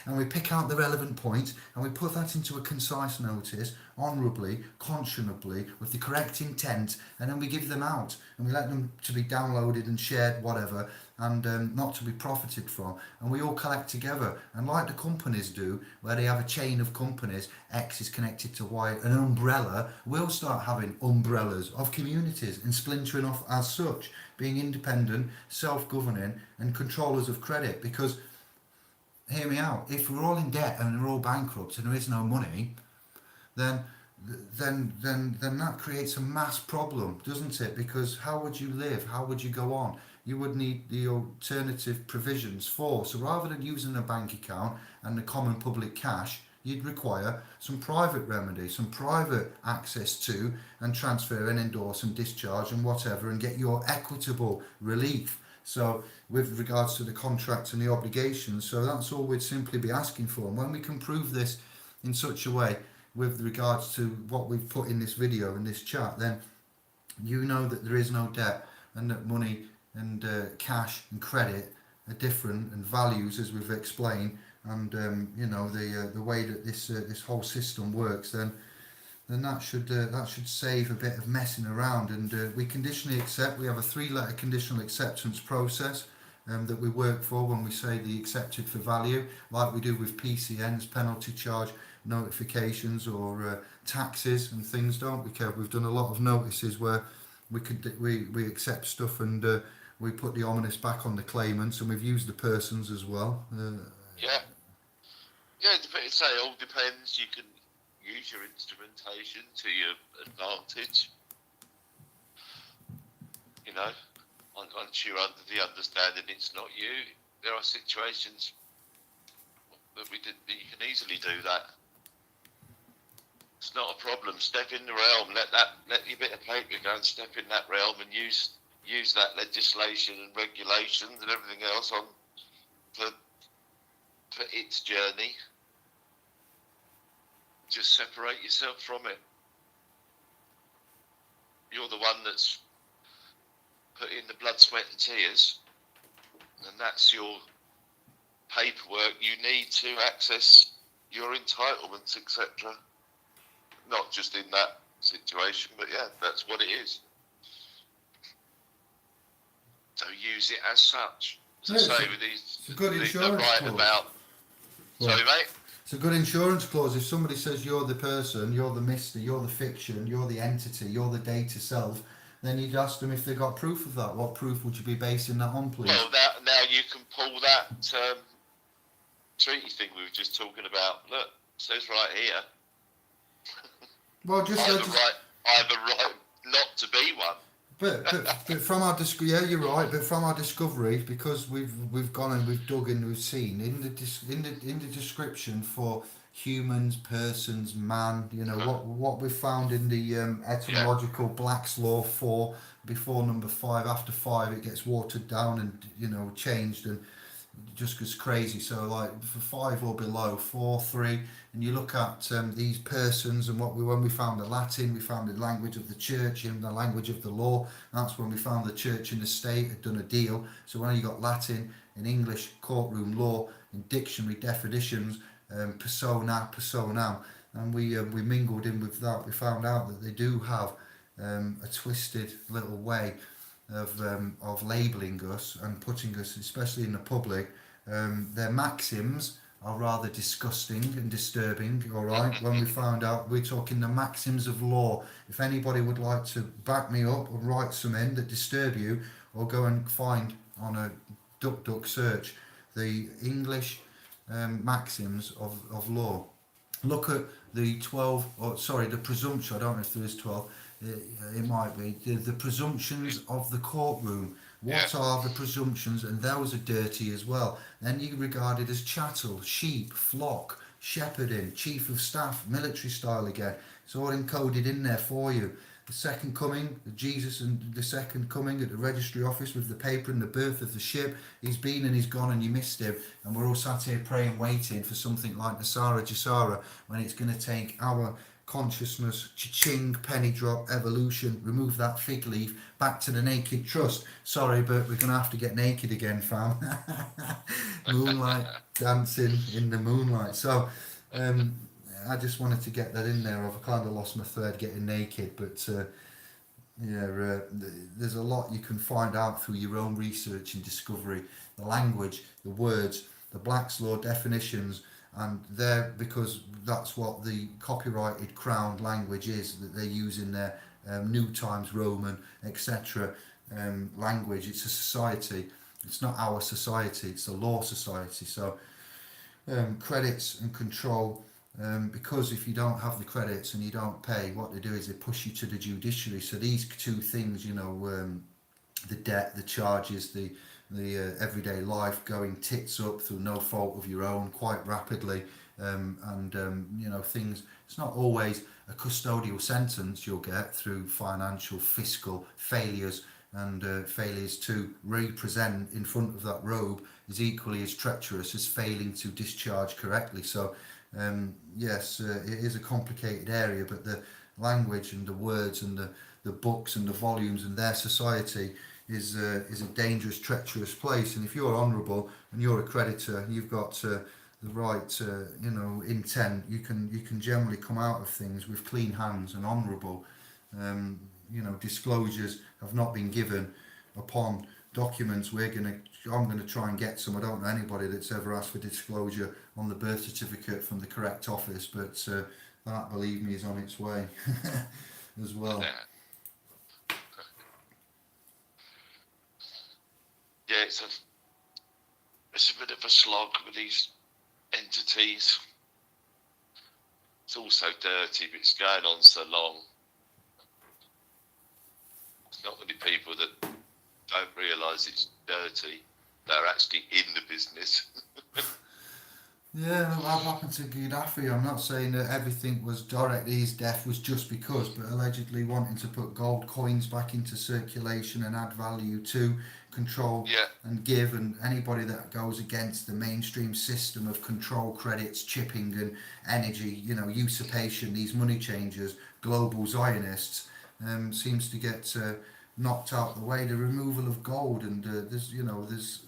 and we pick out the relevant points, and we put that into a concise notice, honourably, conscionably, with the correct intent, and then we give them out, and we let them to be downloaded and shared, whatever, and not to be profited from. And we all collect together, and like the companies do, where they have a chain of companies, X is connected to Y, an umbrella, we'll start having umbrellas of communities and splintering off as such, being independent, self-governing, and controllers of credit. Because, hear me out, if we're all in debt and we're all bankrupt and there is no money, then that creates a mass problem, doesn't it? Because how would you live? How would you go on? You would need the alternative provisions for. So rather than using a bank account and the common public cash you'd require some private remedy, some private access to and transfer and endorse and discharge and whatever, and get your equitable relief. So with regards to the contracts and the obligations, so that's all we'd simply be asking for. And when we can prove this in such a way with regards to what we've put in this video and this chat, then you know that there is no debt, and that money and cash and credit are different, and values, as we've explained, and you know, the way that this whole system works, then that should save a bit of messing around. And we conditionally accept. We have a 3-letter conditional acceptance process that we work for when we say the accepted for value, like we do with PCNs, penalty charge notifications, or taxes and things, don't we, Kev? We've done a lot of notices where we accept stuff, and we put the ominous back on the claimants, and we've used the persons as well. Yeah. Say it all depends. You can use your instrumentation to your advantage. You know, once you're under the understanding it's not you, there are situations that you can easily do that. It's not a problem. Step in the realm. Let your bit of paper go and step in that realm, and use that legislation and regulations and everything else on for its journey. Just separate yourself from it. You're the one that's put in the blood, sweat and tears, and that's your paperwork you need to access your entitlements, etc. Not just in that situation, but yeah, that's what it is. So use it as such. So say with it's a good insurance the right clause. about. Sorry, mate. It's a good insurance clause. If somebody says you're the person, you're the mister, you're the fiction, you're the entity, you're the data self, then you'd ask them if they got proof of that. What proof would you be basing that on, please? Well, now you can pull that treaty thing we were just talking about. Look, it says right here. Well, I have a right not to be one. But from our yeah, you're right. But from our discovery, because we've gone and we've dug and we've seen in the description for humans, persons, man, you know, what we found in the etymological Black's Law 4 before number 5, after 5 it gets watered down and, you know, changed and just goes crazy. So like for 5 or below, 4, 3, and you look at these persons, and when we found the Latin, we found the language of the church and the language of the law. That's when we found the church and the state had done a deal. So when you got Latin and English courtroom law and dictionary definitions, persona, personam, and we mingled in with that. We found out that they do have a twisted little way of labelling us and putting us, especially in the public. Their maxims are rather disgusting and disturbing, all right? When we found out, we're talking the maxims of law. If anybody would like to back me up or write some in that disturb you, or go and find on a duck search the English maxims of law. Look at the 12, the presumption, I don't know if there is 12, it might be, the presumptions of the courtroom. What are the presumptions? And those are dirty as well. Then you regarded as chattel, sheep, flock, shepherding, chief of staff, military style again. It's all encoded in there for you. The second coming, Jesus and the second coming at the registry office with the paper and the birth of the ship. He's been and he's gone and you missed him. And we're all sat here praying, waiting for something like Nasara Jasara, when it's going to take our consciousness, cha-ching, penny drop, evolution, remove that fig leaf, back to the naked trust. Sorry, but we're going to have to get naked again, fam. Moonlight, dancing in the moonlight. So, I just wanted to get that in there. I've kind of lost my thread getting naked, but there's a lot you can find out through your own research and discovery. The language, the words, the Black's Law definitions, and there, because that's what the copyrighted crowned language is that they use in their New Times Roman, etc. language. It's a society. It's not our society. It's a law society. So credits and control. Because if you don't have the credits and you don't pay, what they do is they push you to the judiciary. So these two things, you know, the debt, the charges, the everyday life going tits up through no fault of your own quite rapidly, things. It's not always a custodial sentence you'll get through financial, fiscal failures, and failures to represent in front of that robe is equally as treacherous as failing to discharge correctly. So, yes, it is a complicated area, but the language and the words and the books and the volumes and their society is a dangerous, treacherous place. And if you're honourable and you're a creditor, you've got the right, intent. You can generally come out of things with clean hands and honourable. Um, Disclosures have not been given upon documents. I'm gonna try and get some. I don't know anybody that's ever asked for disclosure on the birth certificate from the correct office, but that, believe me, is on its way as well. Yeah, it's a bit of a slog with these entities. It's all so dirty, but it's going on so long. There's not many people that don't realise it's dirty. They're actually in the business. Yeah, what happened to Gaddafi? I'm not saying that everything was directly his death was just because, but allegedly wanting to put gold coins back into circulation and add value to control Yeah, and give, and anybody that goes against the mainstream system of control, credits, chipping, and energy, usurpation, these money changers, global Zionists, seems to get knocked out the way. The removal of gold, and there's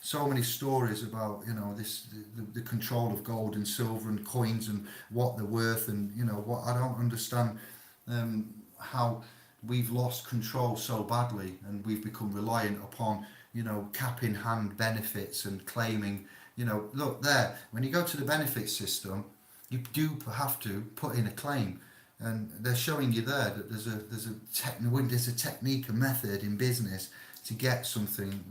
so many stories about this the control of gold and silver and coins and what they're worth, and what I don't understand, how we've lost control so badly and we've become reliant upon cap in hand benefits and claiming, look there, when you go to the benefits system, you do have to put in a claim, and they're showing you there that there's a technique, a method in business to get something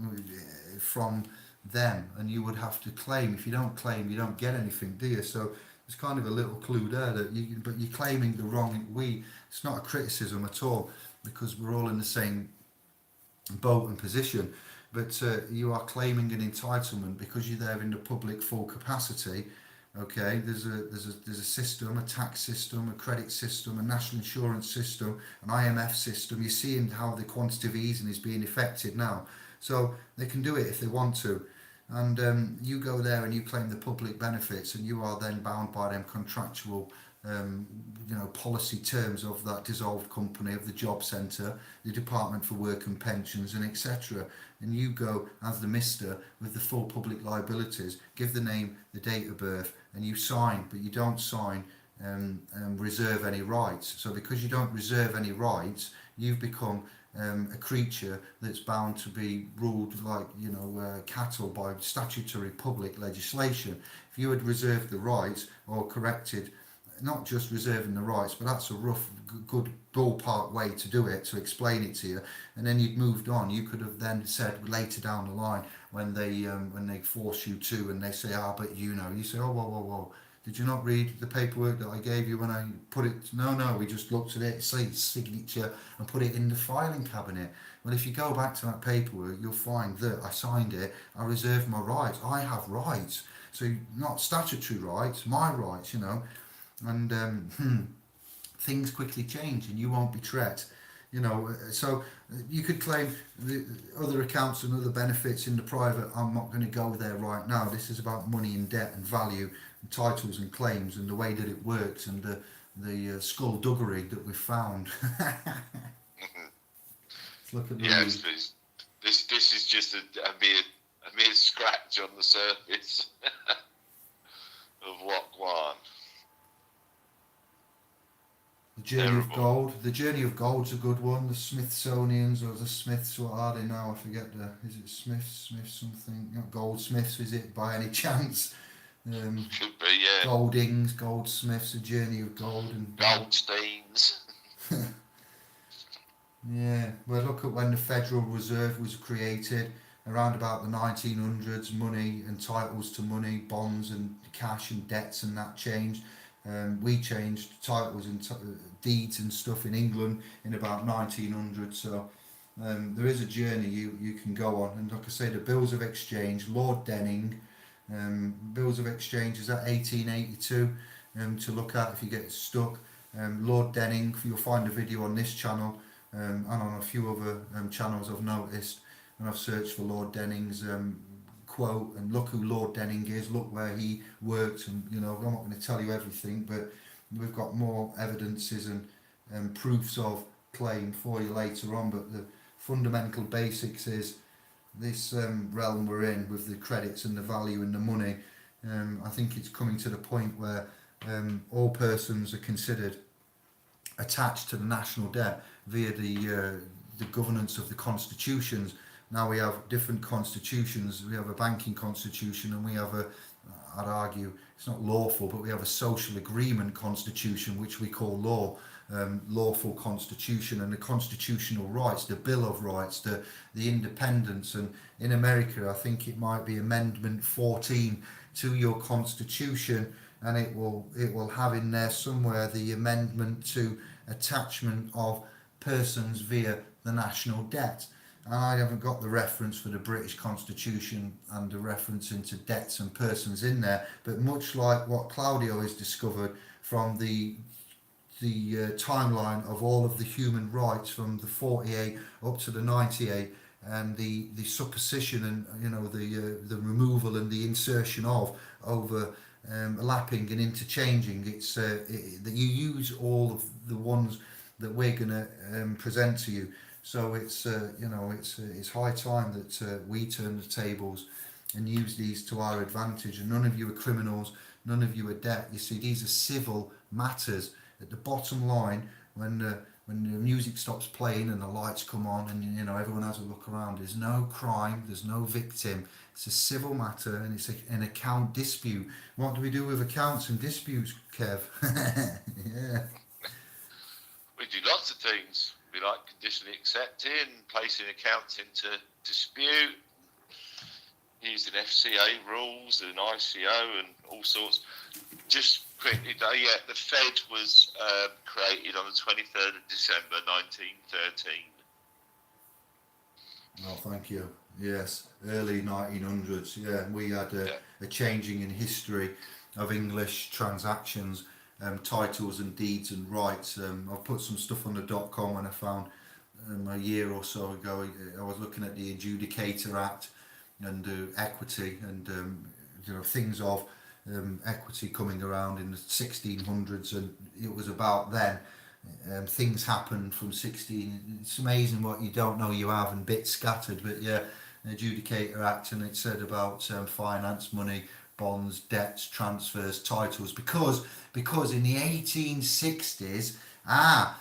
from them, and you would have to claim. If you don't claim, you don't get anything, do you? So there's kind of a little clue there that but you're claiming the wrong. It's not a criticism at all, because we're all in the same boat and position. But you are claiming an entitlement because you're there in the public full capacity. Okay, there's a system, a tax system, a credit system, a national insurance system, an IMF system. You're seeing how the quantitative easing is being affected now. So they can do it if they want to. And you go there and you claim the public benefits, and you are then bound by them contractual policy terms of that dissolved company, of the job centre, the Department for Work and Pensions, and etc. And you go as the mister with the full public liabilities, give the name, the date of birth, and you sign, but you don't sign reserve any rights. So because you don't reserve any rights, you've become a creature that's bound to be ruled like cattle by statutory public legislation. If you had reserved the rights, or corrected, not just reserving the rights, but that's a rough, good ballpark way to do it, to explain it to you, and then you'd moved on. You could have then said later down the line, when they force you to, and they say, but you say, oh, whoa, did you not read the paperwork that I gave you when I put it? No, we just looked at it, say signature, and put it in the filing cabinet. Well, if you go back to that paperwork, you'll find that I signed it, I reserved my rights, I have rights. So not statutory rights, my rights, and things quickly change, and you won't be treated. So you could claim the other accounts and other benefits in the private. I'm not going to go there right now. This is about money and debt and value and titles and claims and the way that it works, and the skullduggery that we've found. Let's look at the this is just a mere scratch on the surface of what one. The Journey of Gold. The Journey of Gold's a good one. The Smithsonian's, or the Smiths, what are they now? I forget is it Smith something? Not Goldsmiths, is it by any chance? Could be, yeah. Goldings, Goldsmiths, A Journey of Gold, and Goldsteins. Yeah, well, look at when the Federal Reserve was created, around about the 1900s. Money and titles to money, bonds and cash and debts, and that changed. We changed titles and deeds and stuff in England in about 1900. So there is a journey you can go on. And like I say, the bills of exchange, Lord Denning, Bills of exchange is at 1882 to look at if you get stuck. Lord Denning, you'll find a video on this channel and on a few other channels I've noticed, and I've searched for Lord Denning's quote, and look who Lord Denning is, look where he worked, and I'm not going to tell you everything, but we've got more evidences and proofs of claim for you later on. But the fundamental basics is this realm we're in with the credits and the value and the money. I think it's coming to the point where all persons are considered attached to the national debt via the governance of the constitutions. Now we have different constitutions. We have a banking constitution, and we have I'd argue it's not lawful, but we have a social agreement constitution, which we call law. Lawful constitution, and the constitutional rights, the Bill of Rights, the independence. And in America, I think it might be Amendment 14 to your constitution, and it will have in there somewhere the amendment to attachment of persons via the national debt. And I haven't got the reference for the British Constitution and the reference into debts and persons in there, but much like what Claudio has discovered from the timeline of all of the human rights from the 48 up to the 98, and the supposition and the removal and the insertion of overlapping and interchanging, it's that you use all of the ones that we're going to present to you. So it's high time that we turn the tables and use these to our advantage. And none of you are criminals, none of you are debt. You see, these are civil matters. At the bottom line, when the music stops playing and the lights come on and everyone has a look around, there's no crime, there's no victim. It's a civil matter, and it's an account dispute. What do we do with accounts and disputes, Kev? Yeah. We do lots of things. We like conditionally accepting, placing accounts into dispute, using FCA rules and ICO and all sorts. Just quickly, the Fed was created on the 23rd of December 1913. Oh, thank you. Yes, early 1900s. Yeah, we had a changing in history of English transactions, titles and deeds and rights. I've put some stuff on the .com when I found a year or so ago. I was looking at the Adjudicator Act and equity and things of equity coming around in the 1600s, and it was about then. Things happened from 16. It's amazing what you don't know you have and bits scattered, but yeah, Adjudicator Act, and it said about finance, money, bonds, debts, transfers, titles, because in the 1860s,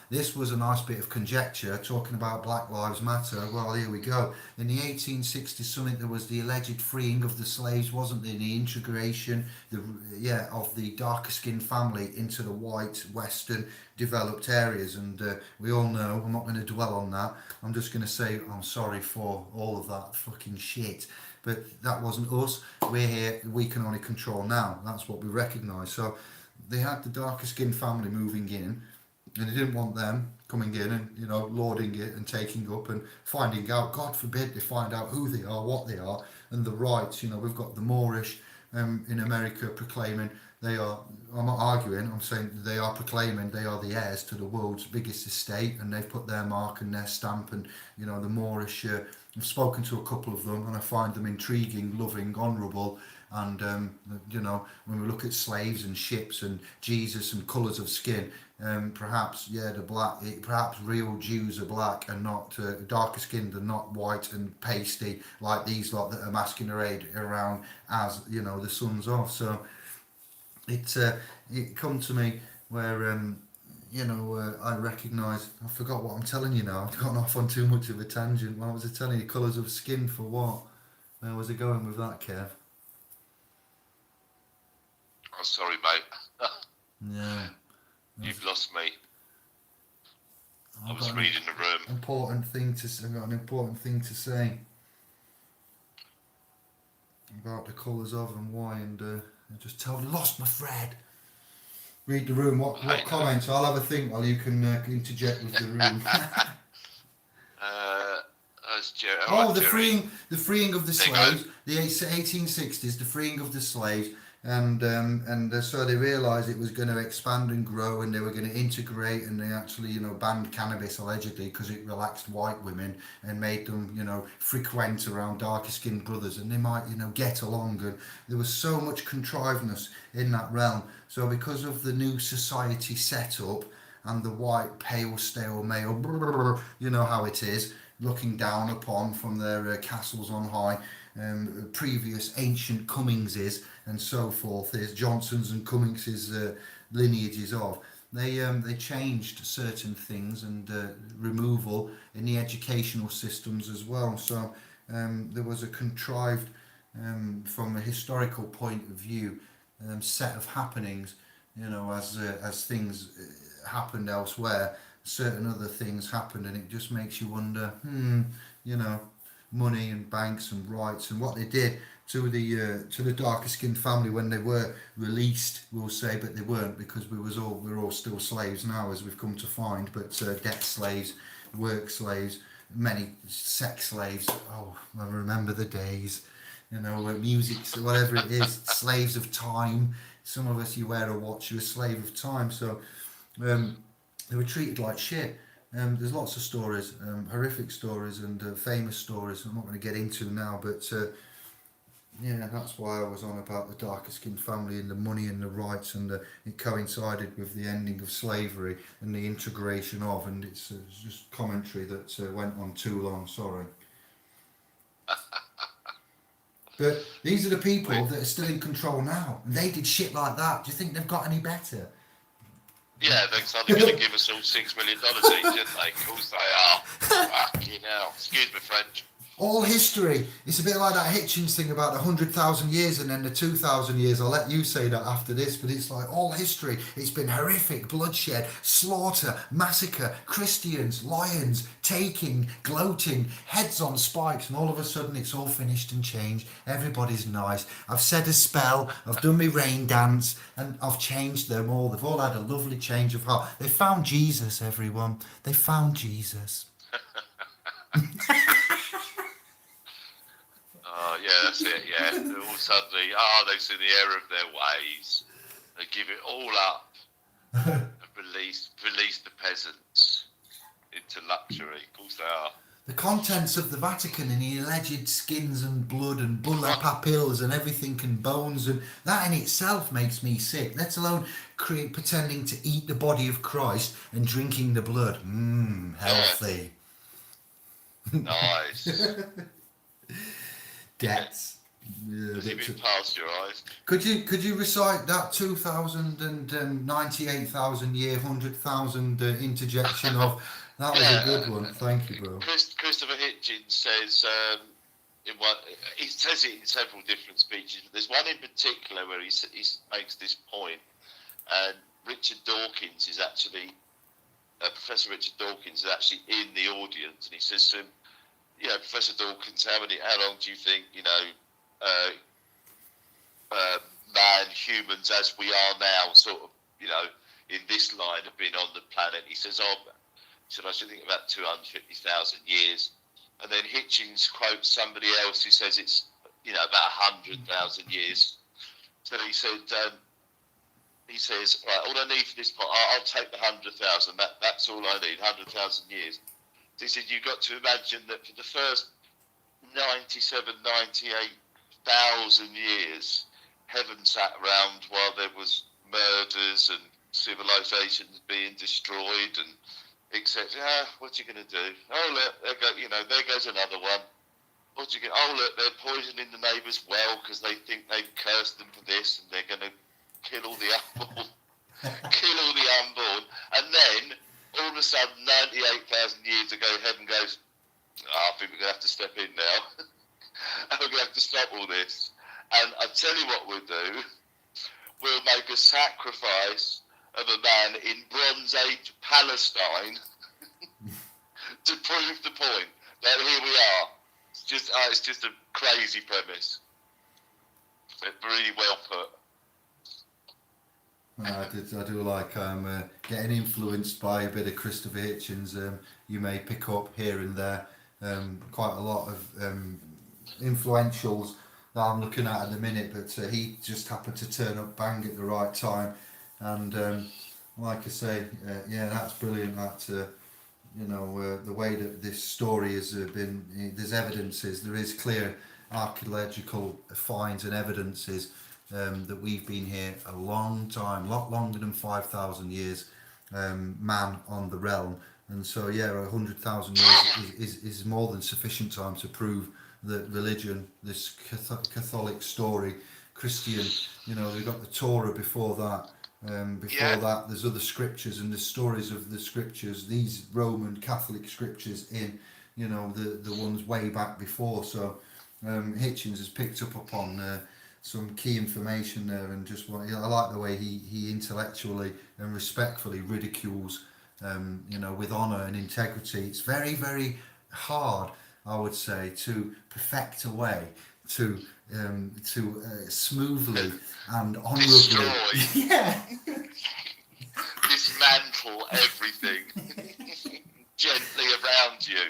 this was a nice bit of conjecture talking about Black Lives Matter. Well, here we go. In the 1860s, something, there was the alleged freeing of the slaves, wasn't there? The integration, of the darker skinned family into the white Western developed areas, and we all know. I'm not going to dwell on that. I'm just going to say I'm sorry for all of that fucking shit. But that wasn't us. We're here. We can only control now. That's what we recognise. So they had the darker skinned family moving in, and they didn't want them coming in and lording it and taking up and finding out. God forbid they find out who they are, what they are, and the rights. We've got the Moorish in America proclaiming they are. I'm not arguing. I'm saying they are proclaiming they are the heirs to the world's biggest estate, and they've put their mark and their stamp. And the Moorish. I've spoken to a couple of them, and I find them intriguing, loving, honourable. And when we look at slaves and ships and Jesus and colours of skin, perhaps real Jews are black and not darker skinned and not white and pasty like these lot that are masquerading around as the sons of. So it come to me where I recognise. I forgot what I'm telling you now. I've gone off on too much of a tangent. What was I telling you? Colours of skin for what? Where was I going with that, Kev? I'm sorry, mate. Yeah. You've lost me. I I've was got reading the room. I've got an important thing to say about the colours of and why, and I just totally lost my thread. Read the room. What comments? I'll have a think while you can interject with the room. That's Jerry. All Oh, right, Jerry. the freeing of the There you go. slaves, the 1860s, the freeing of the slaves, and so they realised it was going to expand and grow, and they were going to integrate, and they actually, banned cannabis allegedly because it relaxed white women and made them, frequent around darker skinned brothers, and they might, get along, and there was so much contrivedness in that realm. So because of the new society set up and the white, pale, stale male, you know how it is, looking down upon from their castles on high, previous ancient Cummingses and so forth, is Johnsons and Cummingses lineages of. They changed certain things and removal in the educational systems as well. So there was a contrived, from a historical point of view, set of happenings. As things happened elsewhere, certain other things happened, and it just makes you wonder, money and banks and rights and what they did to the darker skinned family when they were released, we'll say, but they weren't, because we're all still slaves now, as we've come to find, but debt slaves, work slaves, many sex slaves. Oh, I remember the days, music, whatever it is, slaves of time. Some of us, you wear a watch, you're a slave of time. So they were treated like shit. There's lots of stories, horrific stories and famous stories I'm not going to get into now, but yeah, that's why I was on about the darker skinned family and the money and the rights, and it coincided with the ending of slavery and the integration of, and it's just commentary that went on too long, sorry. But these are the people that are still in control now, and they did shit like that. Do you think they've got any better? Yeah, they're going to give us all $6 million each, didn't they? Of course they are. Fucking hell. Excuse me, French. All history. It's a bit like that Hitchens thing about the 100,000 years and then the 2,000 years. I'll let you say that after this, but it's like all history. It's been horrific, bloodshed, slaughter, massacre, Christians, lions, taking, gloating, heads on spikes, and all of a sudden it's all finished and changed. Everybody's nice. I've said a spell, I've done my rain dance, and I've changed them all. They've all had a lovely change of heart. They found Jesus, everyone. They found Jesus. Yeah, that's it, yeah. All suddenly, they've seen the error of their ways. They give it all up and release the peasants into luxury. Of course they are. The contents of the Vatican and the alleged skins and blood and bulla papilles and everything and bones, and that in itself makes me sick, let alone pretending to eat the body of Christ and drinking the blood. Healthy. Nice. Debts. Has it been past your eyes? Could you recite that 2,098,000 year 100,000 interjection of that was a good one. Thank you, bro. Christopher Hitchens says he says it in several different speeches, but there's one in particular where he makes this point, and Richard Dawkins is actually Professor Richard Dawkins is actually in the audience, and he says to him, Professor Dawkins, how long do you think, humans as we are now, sort of, in this line have been on the planet? He says, I should think about 250,000 years. And then Hitchens quotes somebody else who says it's, about 100,000 years. So he said, right, all I need for this part, I'll take the 100,000. That's all I need, 100,000 years. So he said, you've got to imagine that for the first 98,000 years, heaven sat around while there was murders and civilizations being destroyed and etc. What are you going to do? Oh, look, there goes another one. What you get? Oh, look, they're poisoning the neighbour's well because they think they've cursed them for this, and they're going to kill all the unborn. And then all of a sudden, 98,000 years ago, heaven goes, I think we're going to have to step in now. And we're going to have to stop all this. And I'll tell you what we'll do. We'll make a sacrifice of a man in Bronze Age Palestine to prove the point that here we are. It's just a crazy premise. But really well put. I do like getting influenced by a bit of Christopher Hitchens. You may pick up here and there quite a lot of influentials that I'm looking at the minute, but he just happened to turn up bang at the right time, and like I say, yeah, that's brilliant. That the way that this story has been, there's evidences, there is clear archaeological finds and evidences that we've been here a long time, a lot longer than 5,000 years, man on the realm. And so, yeah, 100,000 years is more than sufficient time to prove that religion, this Catholic story, Christian, we've got the Torah before that. Before Yeah, that, there's other scriptures and the stories of the scriptures, these Roman Catholic scriptures in, the ones way back before. So Hitchens has picked up upon some key information there, and I like the way he intellectually and respectfully ridicules, with honour and integrity. It's very, very hard, I would say, to perfect a way to smoothly and honourably, destroy, yeah, dismantle everything gently around you.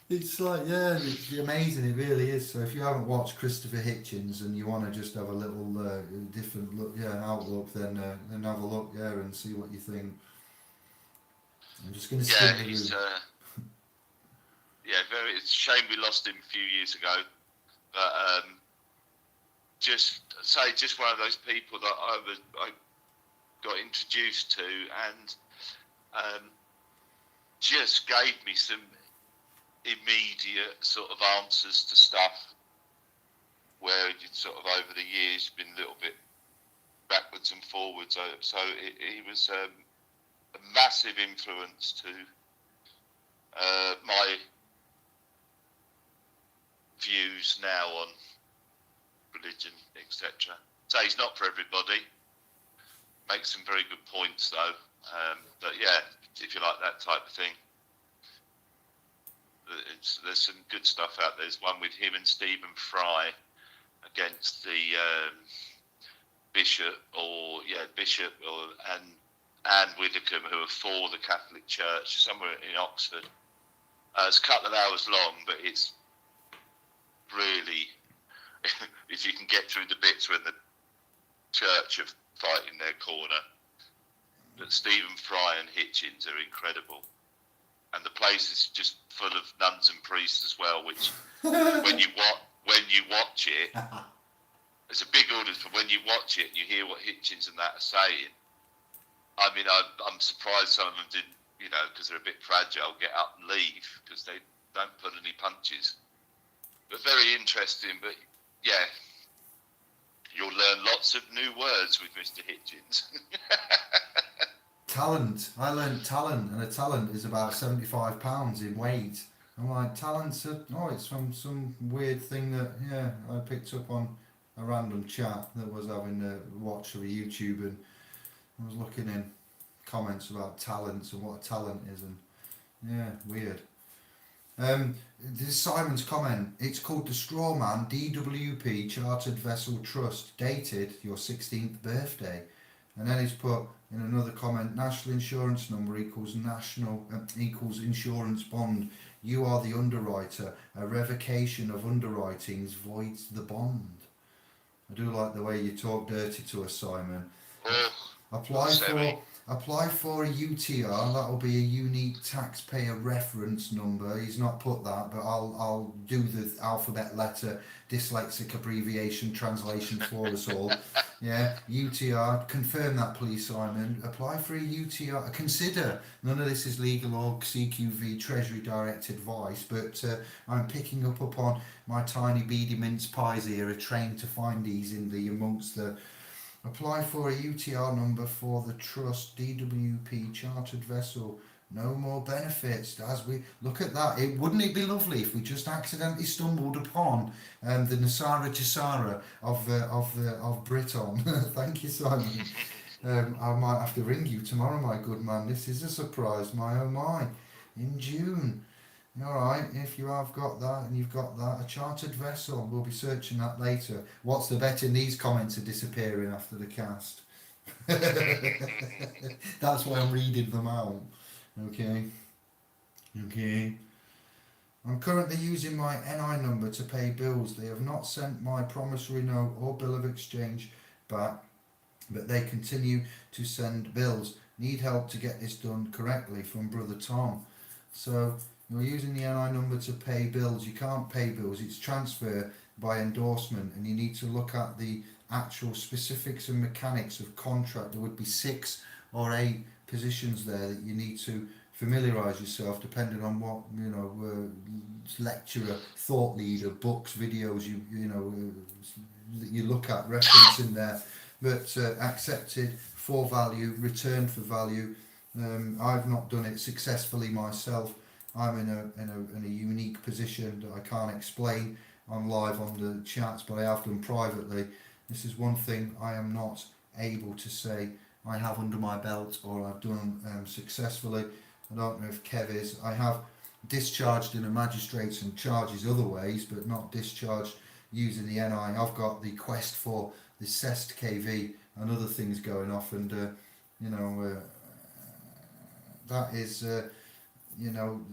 it's like, yeah, it's amazing. It really is. So if you haven't watched Christopher Hitchens and you want to just have a little different look, outlook, then have a look, and see what you think. I'm just going to Yeah, skim the he's room. very. It's a shame we lost him a few years ago, but just one of those people that I got introduced to, and just gave me some immediate sort of answers to stuff where you sort of over the years been a little bit backwards and forwards. So he was a massive influence to my views now on religion, etc. So he's not for everybody. Makes some very good points though. But yeah, if you like that type of thing, there's some good stuff out there. There's one with him and Stephen Fry against the Bishop and Anne Widdecombe, who are for the Catholic Church, somewhere in Oxford. It's a couple of hours long, but it's really, if you can get through the bits when the church are fighting their corner. But Stephen Fry and Hitchens are incredible. And the place is just full of nuns and priests as well, which when you watch it, it's a big audience, but when you watch it and you hear what Hitchens and that are saying, I mean, I'm surprised some of them didn't, because they're a bit fragile, get up and leave, because they don't put any punches. But very interesting, but yeah, you'll learn lots of new words with Mr. Hitchens. Talent. I learned talent, and a talent is about 75 pounds in weight. I'm like, talent's it's from some weird thing that, I picked up on a random chat that was having a watch of a YouTube, and I was looking in comments about talents and what a talent is, and weird. This is Simon's comment. It's called the Strawman DWP Chartered Vessel Trust, dated your 16th birthday. And then he's put in another comment, national insurance number equals insurance bond. You are the underwriter. A revocation of underwritings voids the bond. I do like the way you talk dirty to us, Simon. Apply for a UTR. That will be a unique taxpayer reference number. He's not put that, but I'll do the alphabet letter dyslexic abbreviation translation for us all. Yeah, UTR. Confirm that, please, Simon. Apply for a UTR. Consider. None of this is legal or CQV Treasury Direct advice, but I'm picking up upon my tiny beady mince pies here, are trained to find these amongst the. Apply for a UTR number for the trust DWP chartered vessel. No more benefits. As we look at that, wouldn't it be lovely if we just accidentally stumbled upon the Nasara Jasara of Briton? Thank you, Simon. I might have to ring you tomorrow, my good man. This is a surprise, my oh my. In June. Alright, if you have got that and you've got that, a chartered vessel, we'll be searching that later. What's the bet in these comments are disappearing after the cast? That's why I'm reading them out. Okay. I'm currently using my NI number to pay bills. They have not sent my promissory note or bill of exchange back, but they continue to send bills. Need help to get this done correctly, from Brother Tom. So you're using the NI number to pay bills. You can't pay bills. It's transfer by endorsement, and you need to look at the actual specifics and mechanics of contract. There would be 6 or 8 positions there that you need to familiarise yourself, depending on what lecturer, thought leader, books, videos you look at, reference in there. But accepted for value, returned for value. I've not done it successfully myself. I'm in a unique position that I can't explain on live on the chats, but I have done privately. This is one thing I am not able to say I have under my belt or I've done successfully. I don't know if Kev is. I have discharged in a magistrates and charges other ways, but not discharged using the NI. I've got the quest for the CEST KV and other things going off, and that is the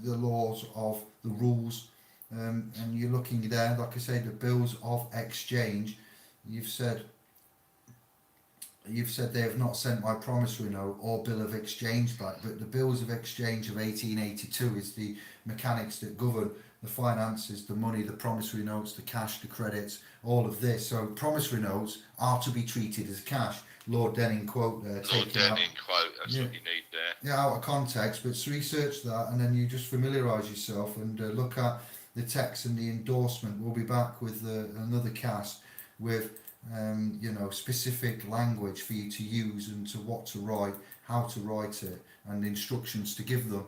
laws of the rules, and you're looking there, like I say, the bills of exchange. You've said they have not sent my promissory note or bill of exchange back, but the bills of exchange of 1882 is the mechanics that govern the finances, the money, the promissory notes, the cash, the credits, all of this. So promissory notes are to be treated as cash. Lord Denning quote there. Lord Denning quote, that's what you need there. Yeah, out of context, but research that, and then you just familiarise yourself and look at the text and the endorsement. We'll be back with another cast with specific language for you to use and to what to write, how to write it, and instructions to give them.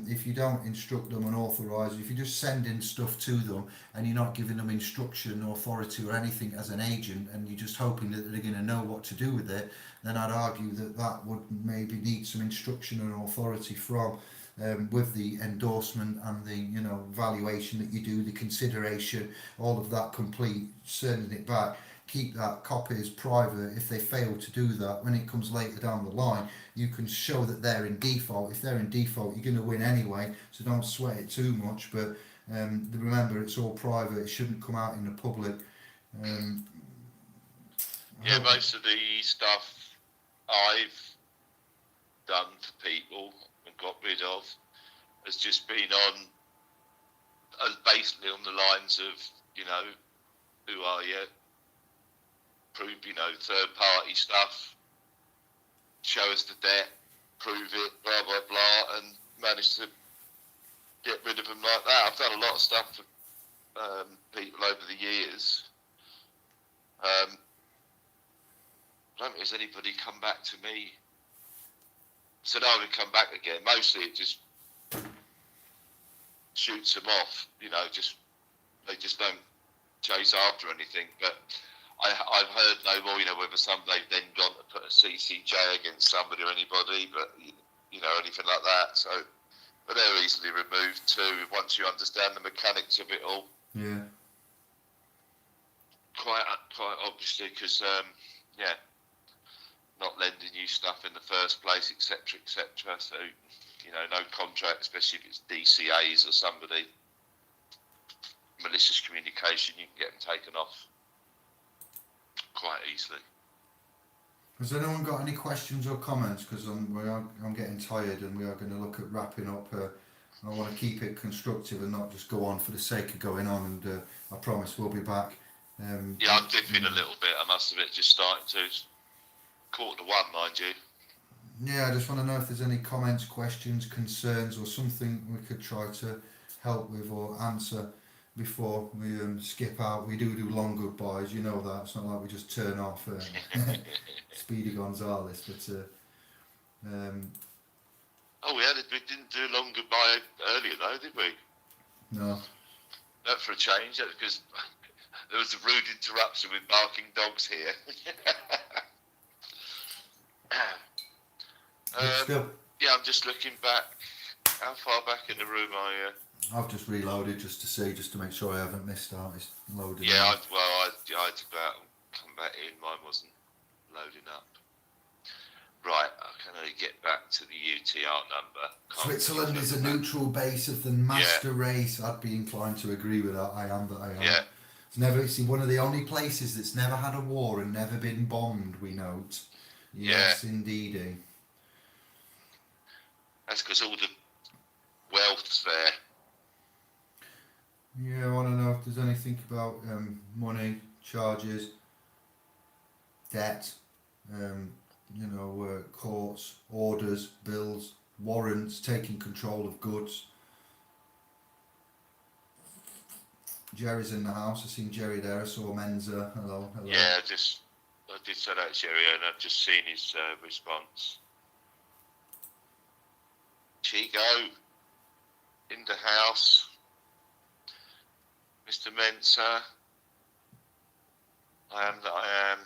If you don't instruct them and authorise, if you just send in stuff to them and you're not giving them instruction, authority or anything as an agent, and you're just hoping that they're going to know what to do with it, then I'd argue that would maybe need some instruction and authority from with the endorsement and the valuation that you do, the consideration, all of that complete, sending it back. Keep that copies private. If they fail to do that, when it comes later down the line, you can show that they're in default. If they're in default, you're going to win anyway, so don't sweat it too much. But remember, it's all private. It shouldn't come out in the public. Most of the stuff I've done for people and got rid of has just been basically on the lines of, who are you? Prove, third party stuff, show us the debt, prove it, blah, blah, blah, and manage to get rid of them like that. I've done a lot of stuff for people over the years. I don't think there's anybody come back to me, said I would come back again. Mostly it just shoots them off, they just don't chase after anything. But I've heard no more, whether they've then gone to put a CCJ against somebody or anybody, but, anything like that. So, but they're easily removed too, once you understand the mechanics of it all. Yeah. Quite obviously, because, not lending you stuff in the first place, etc., etc. So, no contract, especially if it's DCAs or somebody, malicious communication, you can get them taken off quite easily. Has anyone got any questions or comments? Because I'm getting tired, and we are going to look at wrapping up. I want to keep it constructive and not just go on for the sake of going on. And I promise we'll be back. I'm dipping a little bit. I must admit, just starting to 1:45, mind you. Yeah, I just want to know if there's any comments, questions, concerns, or something we could try to help with or answer before we skip out. We do long goodbyes, you know that. It's not like we just turn off Speedy Gonzales, but we didn't do a long goodbye earlier though, did we? No. Not for a change, that's because there was a rude interruption with barking dogs here. I'm just looking back. How far back in the room are you? I've just reloaded just to make sure I haven't missed out. It's loaded. Yeah, I had to go out and come back in. Mine wasn't loading up. Right, I can only get back to the UTR number. Switzerland is a neutral base of the master race. I'd be inclined to agree with that. I am that I am. Yeah. It's never. It's one of the only places that's never had a war and never been bombed. We note. Yes, indeedy. That's because all the wealth's there. Yeah, I want to know if there's anything about money, charges, debt, courts, orders, bills, warrants, taking control of goods. Jerry's in the house. I've seen Jerry there. I saw Menza. Hello. Yeah, I did say that, Jerry, and I've just seen his response. Chico in the house. Mr. Mensa. I am that I am.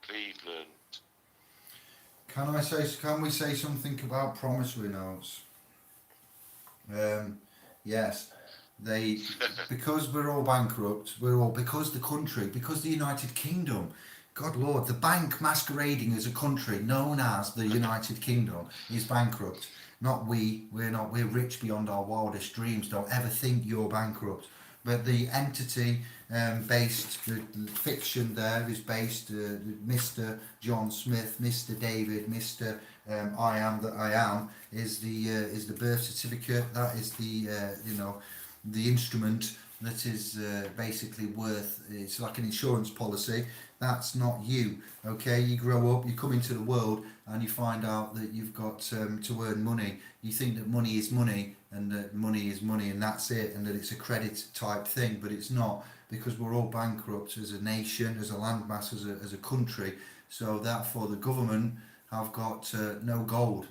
Cleveland. Can we say something about promissory notes? Yes. Because we're all bankrupt, because the United Kingdom, God Lord, the bank masquerading as a country known as the United Kingdom is bankrupt. Not we, we're rich beyond our wildest dreams. Don't ever think you're bankrupt. But the entity based, the fiction there is based, Mr. John Smith, Mr. David, Mr. I am that I am, is the birth certificate. That is the instrument that is basically worth. It's like an insurance policy. That's not you. Okay, you grow up, you come into the world, and you find out that you've got to earn money. You think that money is money, and that money is money, and that's it, and that it's a credit type thing, but it's not, because we're all bankrupt as a nation, as a landmass, as a country. So therefore, the government have got no gold.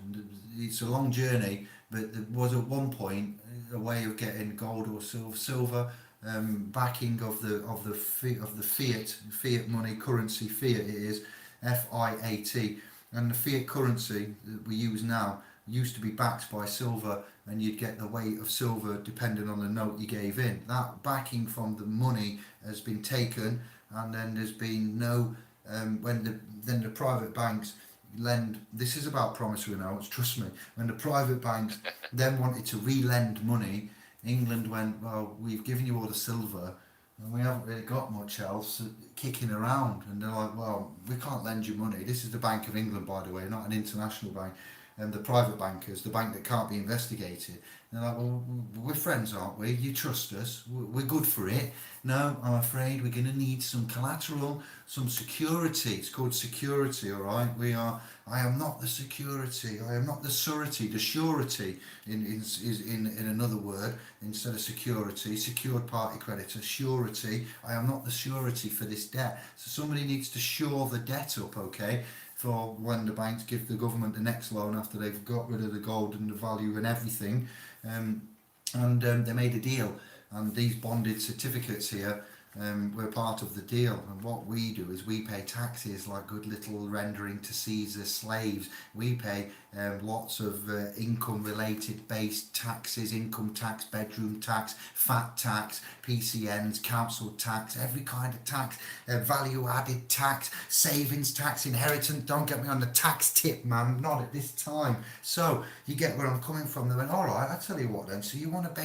It's a long journey, but there was at one point a way of getting gold or silver. Backing of the fiat money currency. Fiat it is, FIAT, and the fiat currency that we use now used to be backed by silver, and you'd get the weight of silver depending on the note you gave in. That backing from the money has been taken, and then there's been no then the private banks lend. This is about promissory notes, trust me. When the private banks then wanted to re-lend money, England went, well, we've given you all the silver and we haven't really got much else kicking around. And they're like, well, we can't lend you money. This is the Bank of England, by the way, not an international bank. And the private bankers, the bank that can't be investigated. And they're like, well, we're friends, aren't we? You trust us. We're good for it. No, I'm afraid we're going to need some collateral, some security. It's called security, all right? I am not the security. I am not the surety. The surety is in another word instead of security. Secured party creditor, surety. I am not the surety for this debt. So somebody needs to shore the debt up, okay? For when the banks give the government the next loan after they've got rid of the gold and the value and everything. They made a deal. And these bonded certificates here were part of the deal. And what we do is we pay taxes like good little rendering to Caesar slaves. We pay lots of income related based taxes, income tax, bedroom tax, fat tax, PCNs, council tax, every kind of tax, value added tax, savings tax, inheritance. Don't get me on the tax tip, man, not at this time. So you get where I'm coming from. They went, all right, I'll tell you what then. So you want to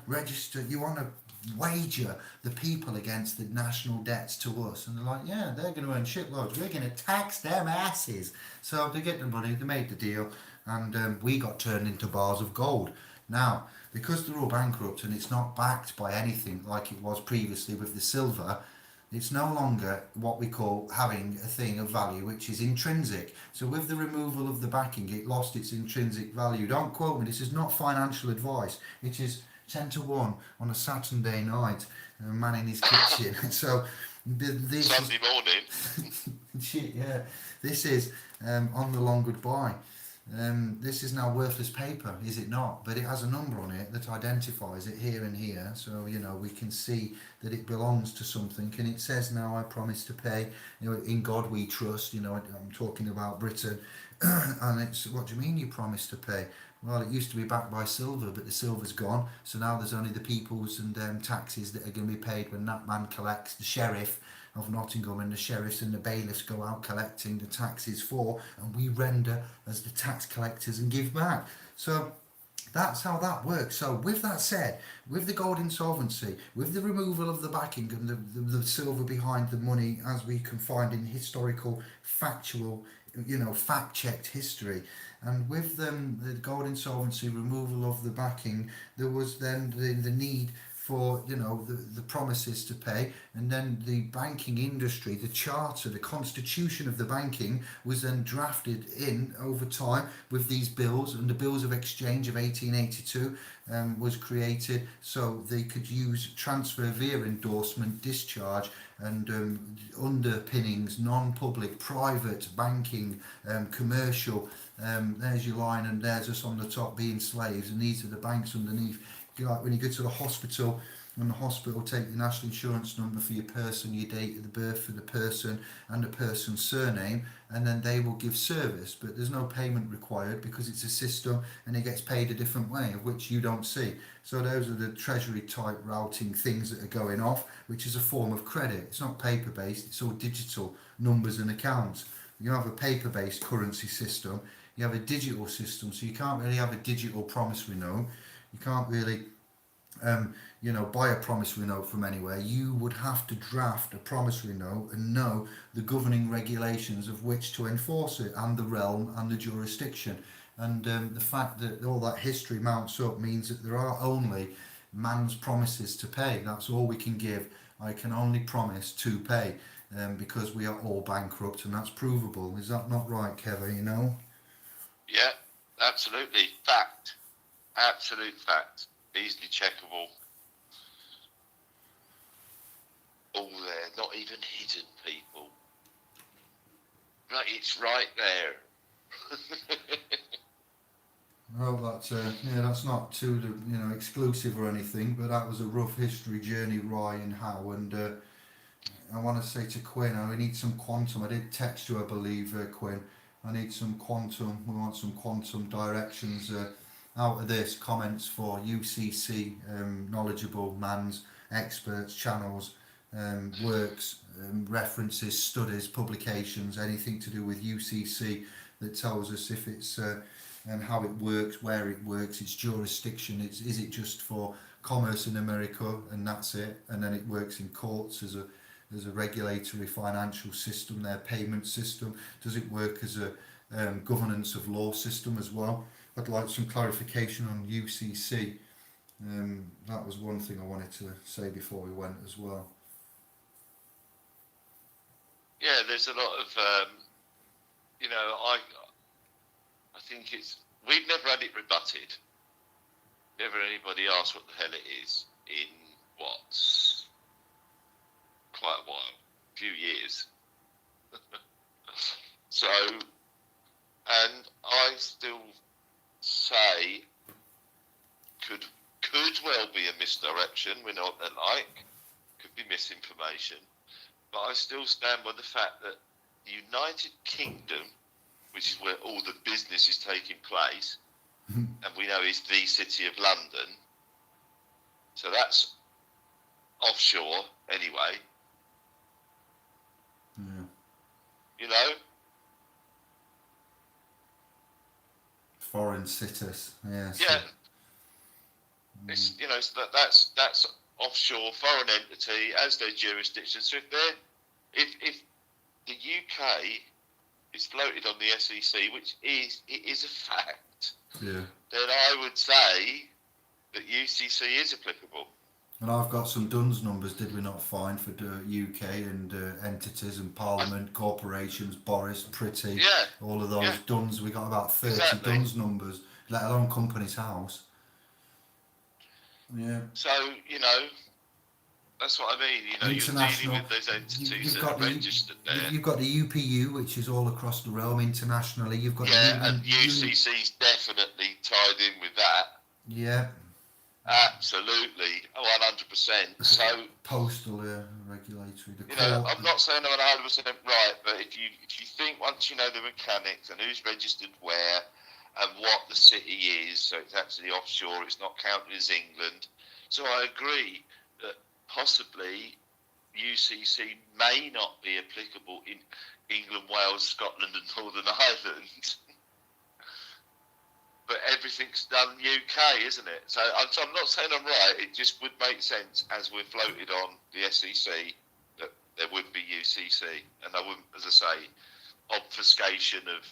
register, you want to wager the people against the national debts to us. And they're like, yeah, they're going to earn shitloads. We're going to tax them asses. So they get the money, they made the deal, and we got turned into bars of gold. Now, because they're all bankrupt and it's not backed by anything like it was previously with the silver, it's no longer what we call having a thing of value, which is intrinsic. So with the removal of the backing, it lost its intrinsic value. Don't quote me, this is not financial advice. It is 10 to 1 on a Saturday night, a man in his kitchen. So this Sunday morning. shit, yeah. This is on the long goodbye. This is now worthless paper, is it not? But it has a number on it that identifies it here and here, so we can see that it belongs to something. And it says now, I promise to pay. In God we trust. I'm talking about Britain. And it's, what do you mean you promise to pay? Well, it used to be backed by silver, but the silver's gone. So now there's only the peoples and taxes that are going to be paid when that man collects. The sheriff of Nottingham and the sheriffs and the bailiffs go out collecting the taxes for, and we render as the tax collectors and give back. So that's how that works. So, with that said, with the gold insolvency, with the removal of the backing and the silver behind the money, as we can find in historical, factual, fact checked history, and with the gold insolvency, removal of the backing, there was then the need for the promises to pay, and then the banking industry, the charter, the constitution of the banking was then drafted in over time with these bills, and the bills of exchange of 1882 was created so they could use transfer via endorsement, discharge, and underpinnings, non-public, private banking, commercial. There's your line, and there's us on the top being slaves, and these are the banks underneath. Like when you go to the hospital, and the hospital take your national insurance number for your person, your date of the birth for the person, and the person's surname, and then they will give service. But there's no payment required because it's a system, and it gets paid a different way, of which you don't see. So those are the treasury type routing things that are going off, which is a form of credit. It's not paper based; it's all digital numbers and accounts. You have a paper based currency system. You have a digital system, so you can't really have a digital promissory note. You can't really, buy a promissory note from anywhere. You would have to draft a promissory note and know the governing regulations of which to enforce it, and the realm and the jurisdiction. And the fact that all that history mounts up means that there are only man's promises to pay. That's all we can give. I can only promise to pay, because we are all bankrupt, and that's provable. Is that not right, Kevin? Yeah, absolutely. Fact. Absolute fact. Easily checkable. All there. Not even hidden, people. Right, it's right there. Well, that's not too exclusive or anything, but that was a rough history journey, Ryan and how. And I want to say to Quinn, I need some quantum. I did text you, I believe, Quinn. I need some quantum. We want some quantum directions out of this. Comments for UCC, knowledgeable mans, experts, channels, works, references, studies, publications, anything to do with UCC that tells us if it's and how it works, where it works, its jurisdiction. Is it just for commerce in America and that's it, and then it works in courts as a regulatory financial system, their payment system? Does it work as a governance of law system as well? I'd like some clarification on UCC. That was one thing I wanted to say before we went as well. Yeah, there's a lot of, I think we've never had it rebutted. Never anybody asked what the hell it is in quite a while, a few years. So, and I still say could well be a misdirection. We know what they're like. Could be misinformation. But I still stand by the fact that the United Kingdom, which is where all the business is taking place, and we know is the City of London, so that's offshore anyway. Yeah. Foreign cities, yes. Yeah. It's that's offshore, foreign entity as their jurisdiction. So if the UK is floated on the SEC, which is a fact, yeah, then I would say that UCC is applicable. And I've got some DUNS numbers, did we not find, for the UK and entities and Parliament, corporations, Boris, Pretty, all of those DUNS. We got about 30 DUNS numbers, let alone Companies House. Yeah. So, that's what I mean. You're dealing with those entities that are registered there. You've got the UPU, which is all across the realm internationally. You've got and UCC's definitely tied in with that. Yeah. Absolutely, 100%. So postal regulatory. I'm not saying I'm 100% right, but if you think once you know the mechanics and who's registered where, and what the city is. So it's actually offshore. It's not counted as England. So I agree that possibly UCC may not be applicable in England, Wales, Scotland, and Northern Ireland. But everything's done UK, isn't it? So I'm not saying I'm right. It just would make sense as we're floated on the SEC that there would be UCC, and I wouldn't, as I say, obfuscation of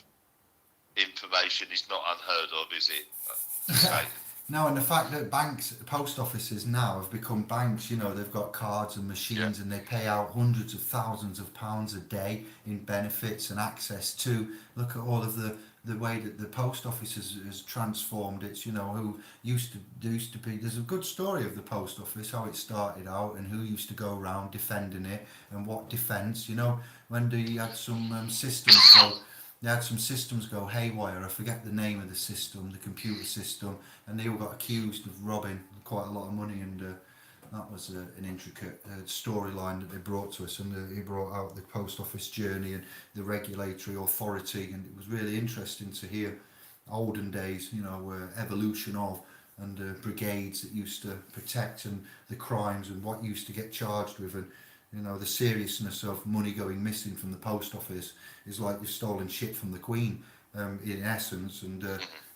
information is not unheard of, is it? No, and the fact that banks, post offices now have become banks, you know, they've got cards and machines, Yeah. and they pay out hundreds of thousands of pounds a day in benefits and access to. Look at all of the way that the post office has transformed. It's, you know, who used to be. There's a good story of the post office, how it started out, and who used to go around defending it, and what defence. You know, when they had some systems go. They had some systems go haywire. I forget the name of the system, the computer system, and they all got accused of robbing quite a lot of money. And that was an intricate storyline that they brought to us. And he brought out the post office journey and the regulatory authority, and it was really interesting to hear olden days, you know, evolution of, and brigades that used to protect, and the crimes and what used to get charged with, and you know, the seriousness of money going missing from the post office is like you've stolen shit from the Queen, in essence. And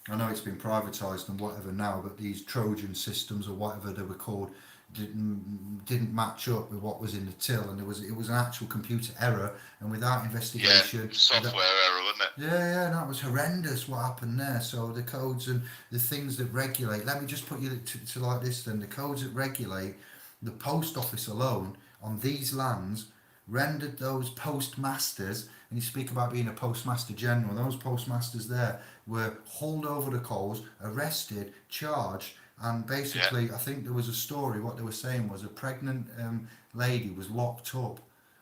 I know it's been privatised and whatever now, but these Trojan systems or whatever they were called didn't match up with what was in the till, and it was an actual computer error, and without investigation, Software error, wasn't it? yeah, that was horrendous what happened there. So the codes and the things that regulate, let me just put you to like this then, the codes that regulate the post office alone on these lands rendered those postmasters, and you speak about being a postmaster general, those postmasters there were hauled over the coals, arrested, charged, and basically, I think there was a story, what they were saying was a pregnant lady was locked up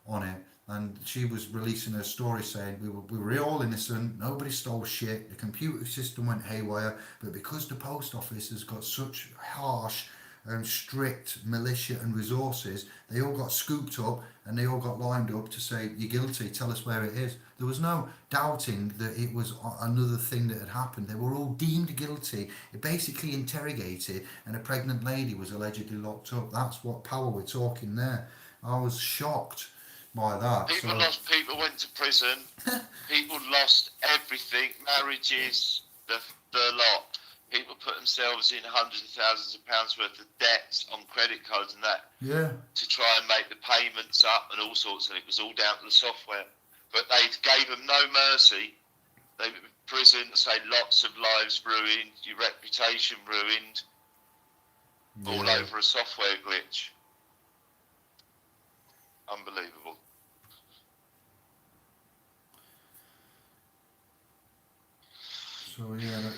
on it, and she was releasing her story saying we were all innocent, nobody stole shit, the computer system went haywire, but because the post office has got such harsh strict militia and resources, they all got scooped up and they all got lined up to say, you're guilty, tell us where it is. There was no doubting that it was another thing that had happened. They were all deemed guilty, basically interrogated, and a pregnant lady was allegedly locked up. That's what power we're talking there. I was shocked by that. People went to prison, people lost everything, marriages, the lot. People put themselves in hundreds of thousands of pounds worth of debts on credit cards and that, to try and make the payments up and all sorts, and it was all down to the software. But they gave them no mercy. They were in prison, say lots of lives ruined, your reputation ruined, all over a software glitch. Unbelievable.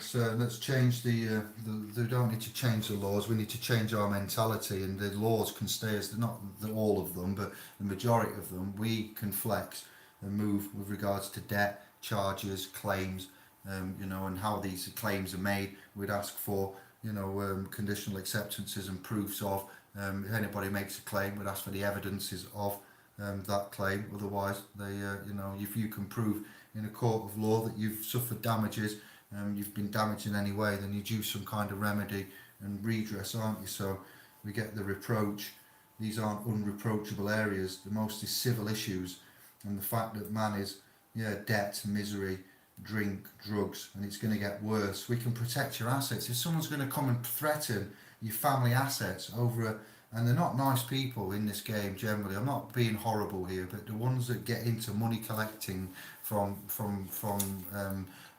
So let's change the. They don't need to change the laws. We need to change our mentality, and the laws can stay as not all of them, but the majority of them. We can flex and move with regards to debt, charges, claims, you know, and how these claims are made. We'd ask for, you know, conditional acceptances and proofs of. If anybody makes a claim, we'd ask for the evidences of that claim. Otherwise, they, you know, if you can prove in a court of law that you've suffered damages, you've been damaged in any way, then you're due some kind of remedy and redress, aren't you? So we get the reproach. These aren't unreproachable areas. The most is civil issues, and the fact that man is, debt, misery, drink, drugs, and it's going to get worse. We can protect your assets. If someone's going to come and threaten your family assets over and they're not nice people in this game generally. I'm not being horrible here, but the ones that get into money collecting from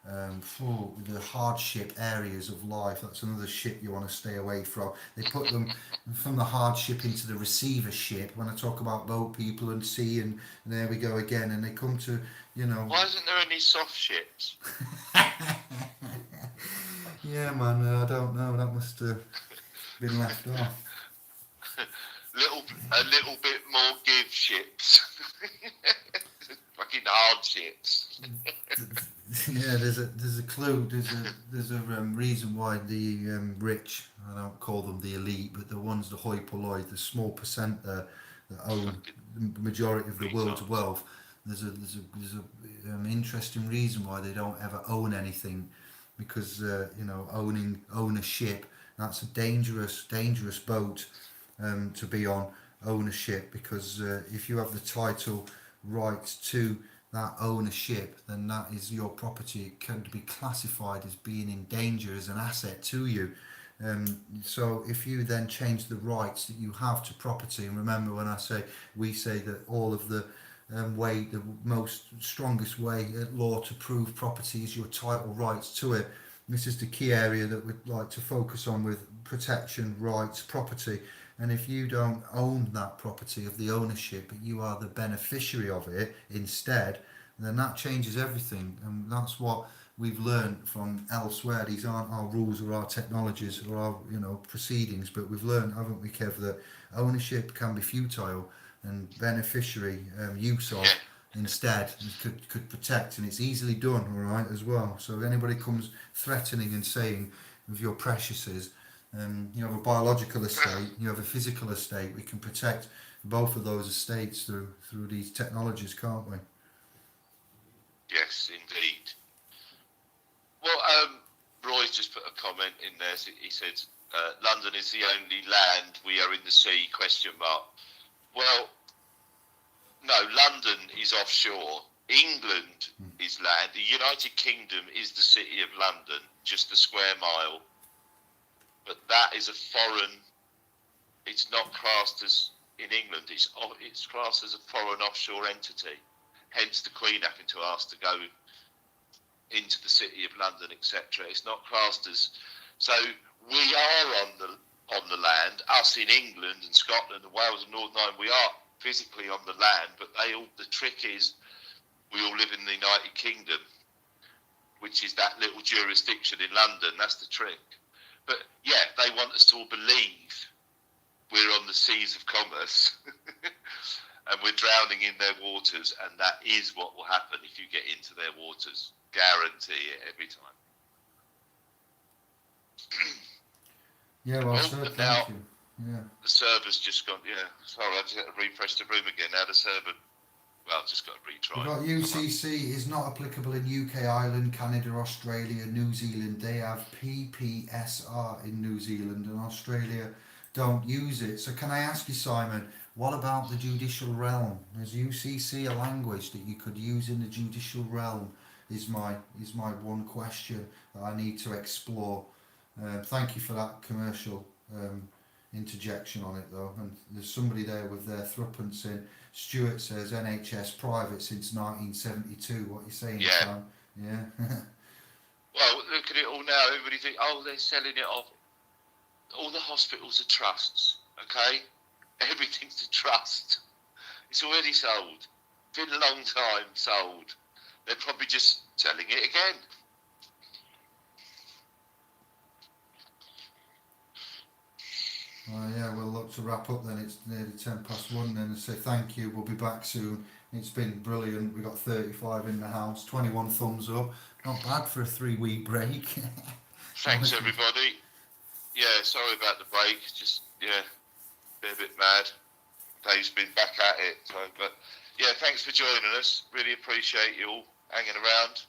the hardship areas of life, that's another shit you want to stay away from. They put them from the hardship into the receivership when I talk about boat people and sea, and there we go again, and they come to, you know... Why isn't there any soft ships? Yeah, man, I don't know, that must have been left off. A little bit more give ships. Fucking hard ships. Yeah, there's a clue. There's a reason why the rich, I don't call them the elite, but the ones, the hoi polloi, the small percent there that own the majority of the world's wealth. There's a interesting reason why they don't ever own anything, because ownership, that's a dangerous boat to be on, ownership, because if you have the title right to that ownership, then that is your property. It can be classified as being in danger, as an asset to you. So if you then change the rights that you have to property, and remember when we say that all of the the most strongest way at law to prove property is your title rights to it. This is the key area that we'd like to focus on with protection, rights, property. And if you don't own that property of the ownership, but you are the beneficiary of it instead, then that changes everything. And that's what we've learned from elsewhere. These aren't our rules or our technologies or our proceedings, but we've learned, haven't we, Kev, that ownership can be futile and beneficiary use of instead could protect, and it's easily done, all right, as well. So if anybody comes threatening and saying of your preciouses, you have a biological estate, you have a physical estate, we can protect both of those estates through these technologies, can't we? Yes, indeed. Well, Roy's just put a comment in there. He said, London is the only land, we are in the sea, question mark. Well, no, London is offshore. England is land. The United Kingdom is the city of London, just a square mile. But that is a foreign, it's not classed as, in England, it's classed as a foreign offshore entity. Hence the Queen having to ask to go into the city of London, etc. It's not classed as, so we are on the land, us in England and Scotland and Wales and Northern Ireland, we are physically on the land, but the trick is we all live in the United Kingdom, which is that little jurisdiction in London. That's the trick. But yeah, they want us to all believe we're on the seas of commerce and we're drowning in their waters, and that is what will happen if you get into their waters. Guarantee it every time. Yeah, well, sir, thank you. Yeah. The server's just gone, sorry, I just got to refresh the room again. Now the server, well, I've just got to retry. We've got UCC is not applicable in UK, Ireland, Canada, Australia, New Zealand. They have PPSR in New Zealand, and Australia don't use it. So can I ask you, Simon, what about the judicial realm? Is UCC a language that you could use in the judicial realm? Is my one question that I need to explore. Thank you for that commercial interjection on it, though. And there's somebody there with their threepence in. Stuart says NHS private since 1972. What are you saying, Sam? Yeah. Well, look at it all now. Everybody think, they're selling it off. All the hospitals are trusts, okay? Everything's a trust. It's already sold. Been a long time sold. They're probably just selling it again. Yeah, we'll look to wrap up then. It's nearly 1:10 then, and say thank you. We'll be back soon. It's been brilliant. We got 35 in the house, 21 thumbs up. Not bad for a 3-week break. Thanks, everybody. Yeah, sorry about the break. Just, been a bit mad. Dave's been back at it. So, but, yeah, thanks for joining us. Really appreciate you all hanging around.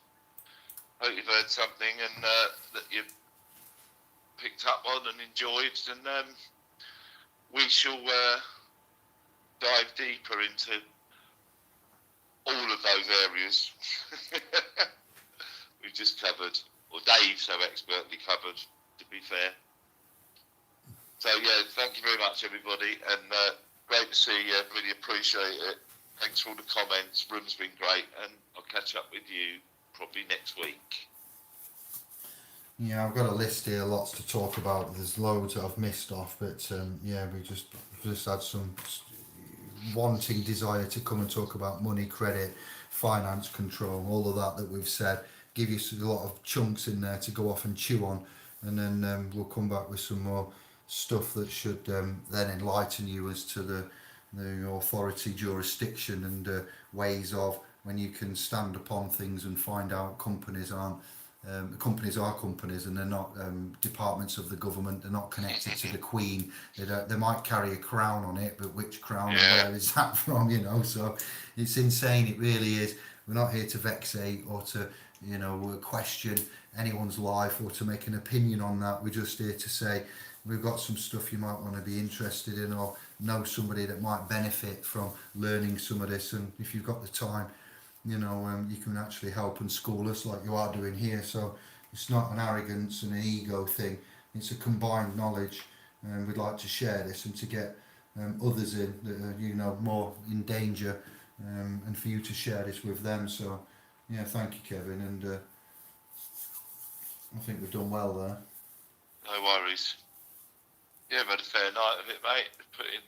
Hope you've heard something and that you've picked up on and enjoyed. And we shall dive deeper into all of those areas we've just covered, or Dave so expertly covered, to be fair. So yeah, thank you very much, everybody, and great to see you. Really appreciate it. Thanks for all the comments. Room's been great, and I'll catch up with you probably next week. Yeah, I've got a list here, lots to talk about. There's loads that I've missed off, but we just had some wanting desire to come and talk about money, credit, finance control, all of that we've said. Give you a lot of chunks in there to go off and chew on, and then we'll come back with some more stuff that should then enlighten you as to the authority, jurisdiction, and ways of when you can stand upon things and find out companies aren't. Companies are companies, and they're not departments of the government. They're not connected to the Queen. They might carry a crown on it, but which crown and where is that from? So it's insane. It really is. We're not here to vexate or to question anyone's life or to make an opinion on that. We're just here to say we've got some stuff you might want to be interested in or know somebody that might benefit from learning some of this. And if you've got the time, you can actually help and school us like you are doing here. So it's not an arrogance and an ego thing. It's a combined knowledge, and we'd like to share this and to get others in that are more in danger, and for you to share this with them. So yeah, thank you, Kevin, and I think we've done well there. No worries. Yeah, I've had a fair night of it, mate. I've put in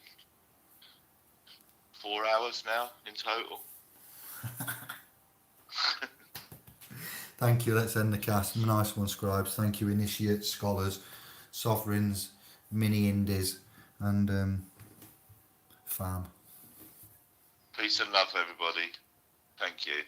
4 hours now in total. Thank you. Let's end the cast. Nice one, Scribes. Thank you, initiates, scholars, sovereigns, mini indies, and fam. Peace and love, everybody. Thank you.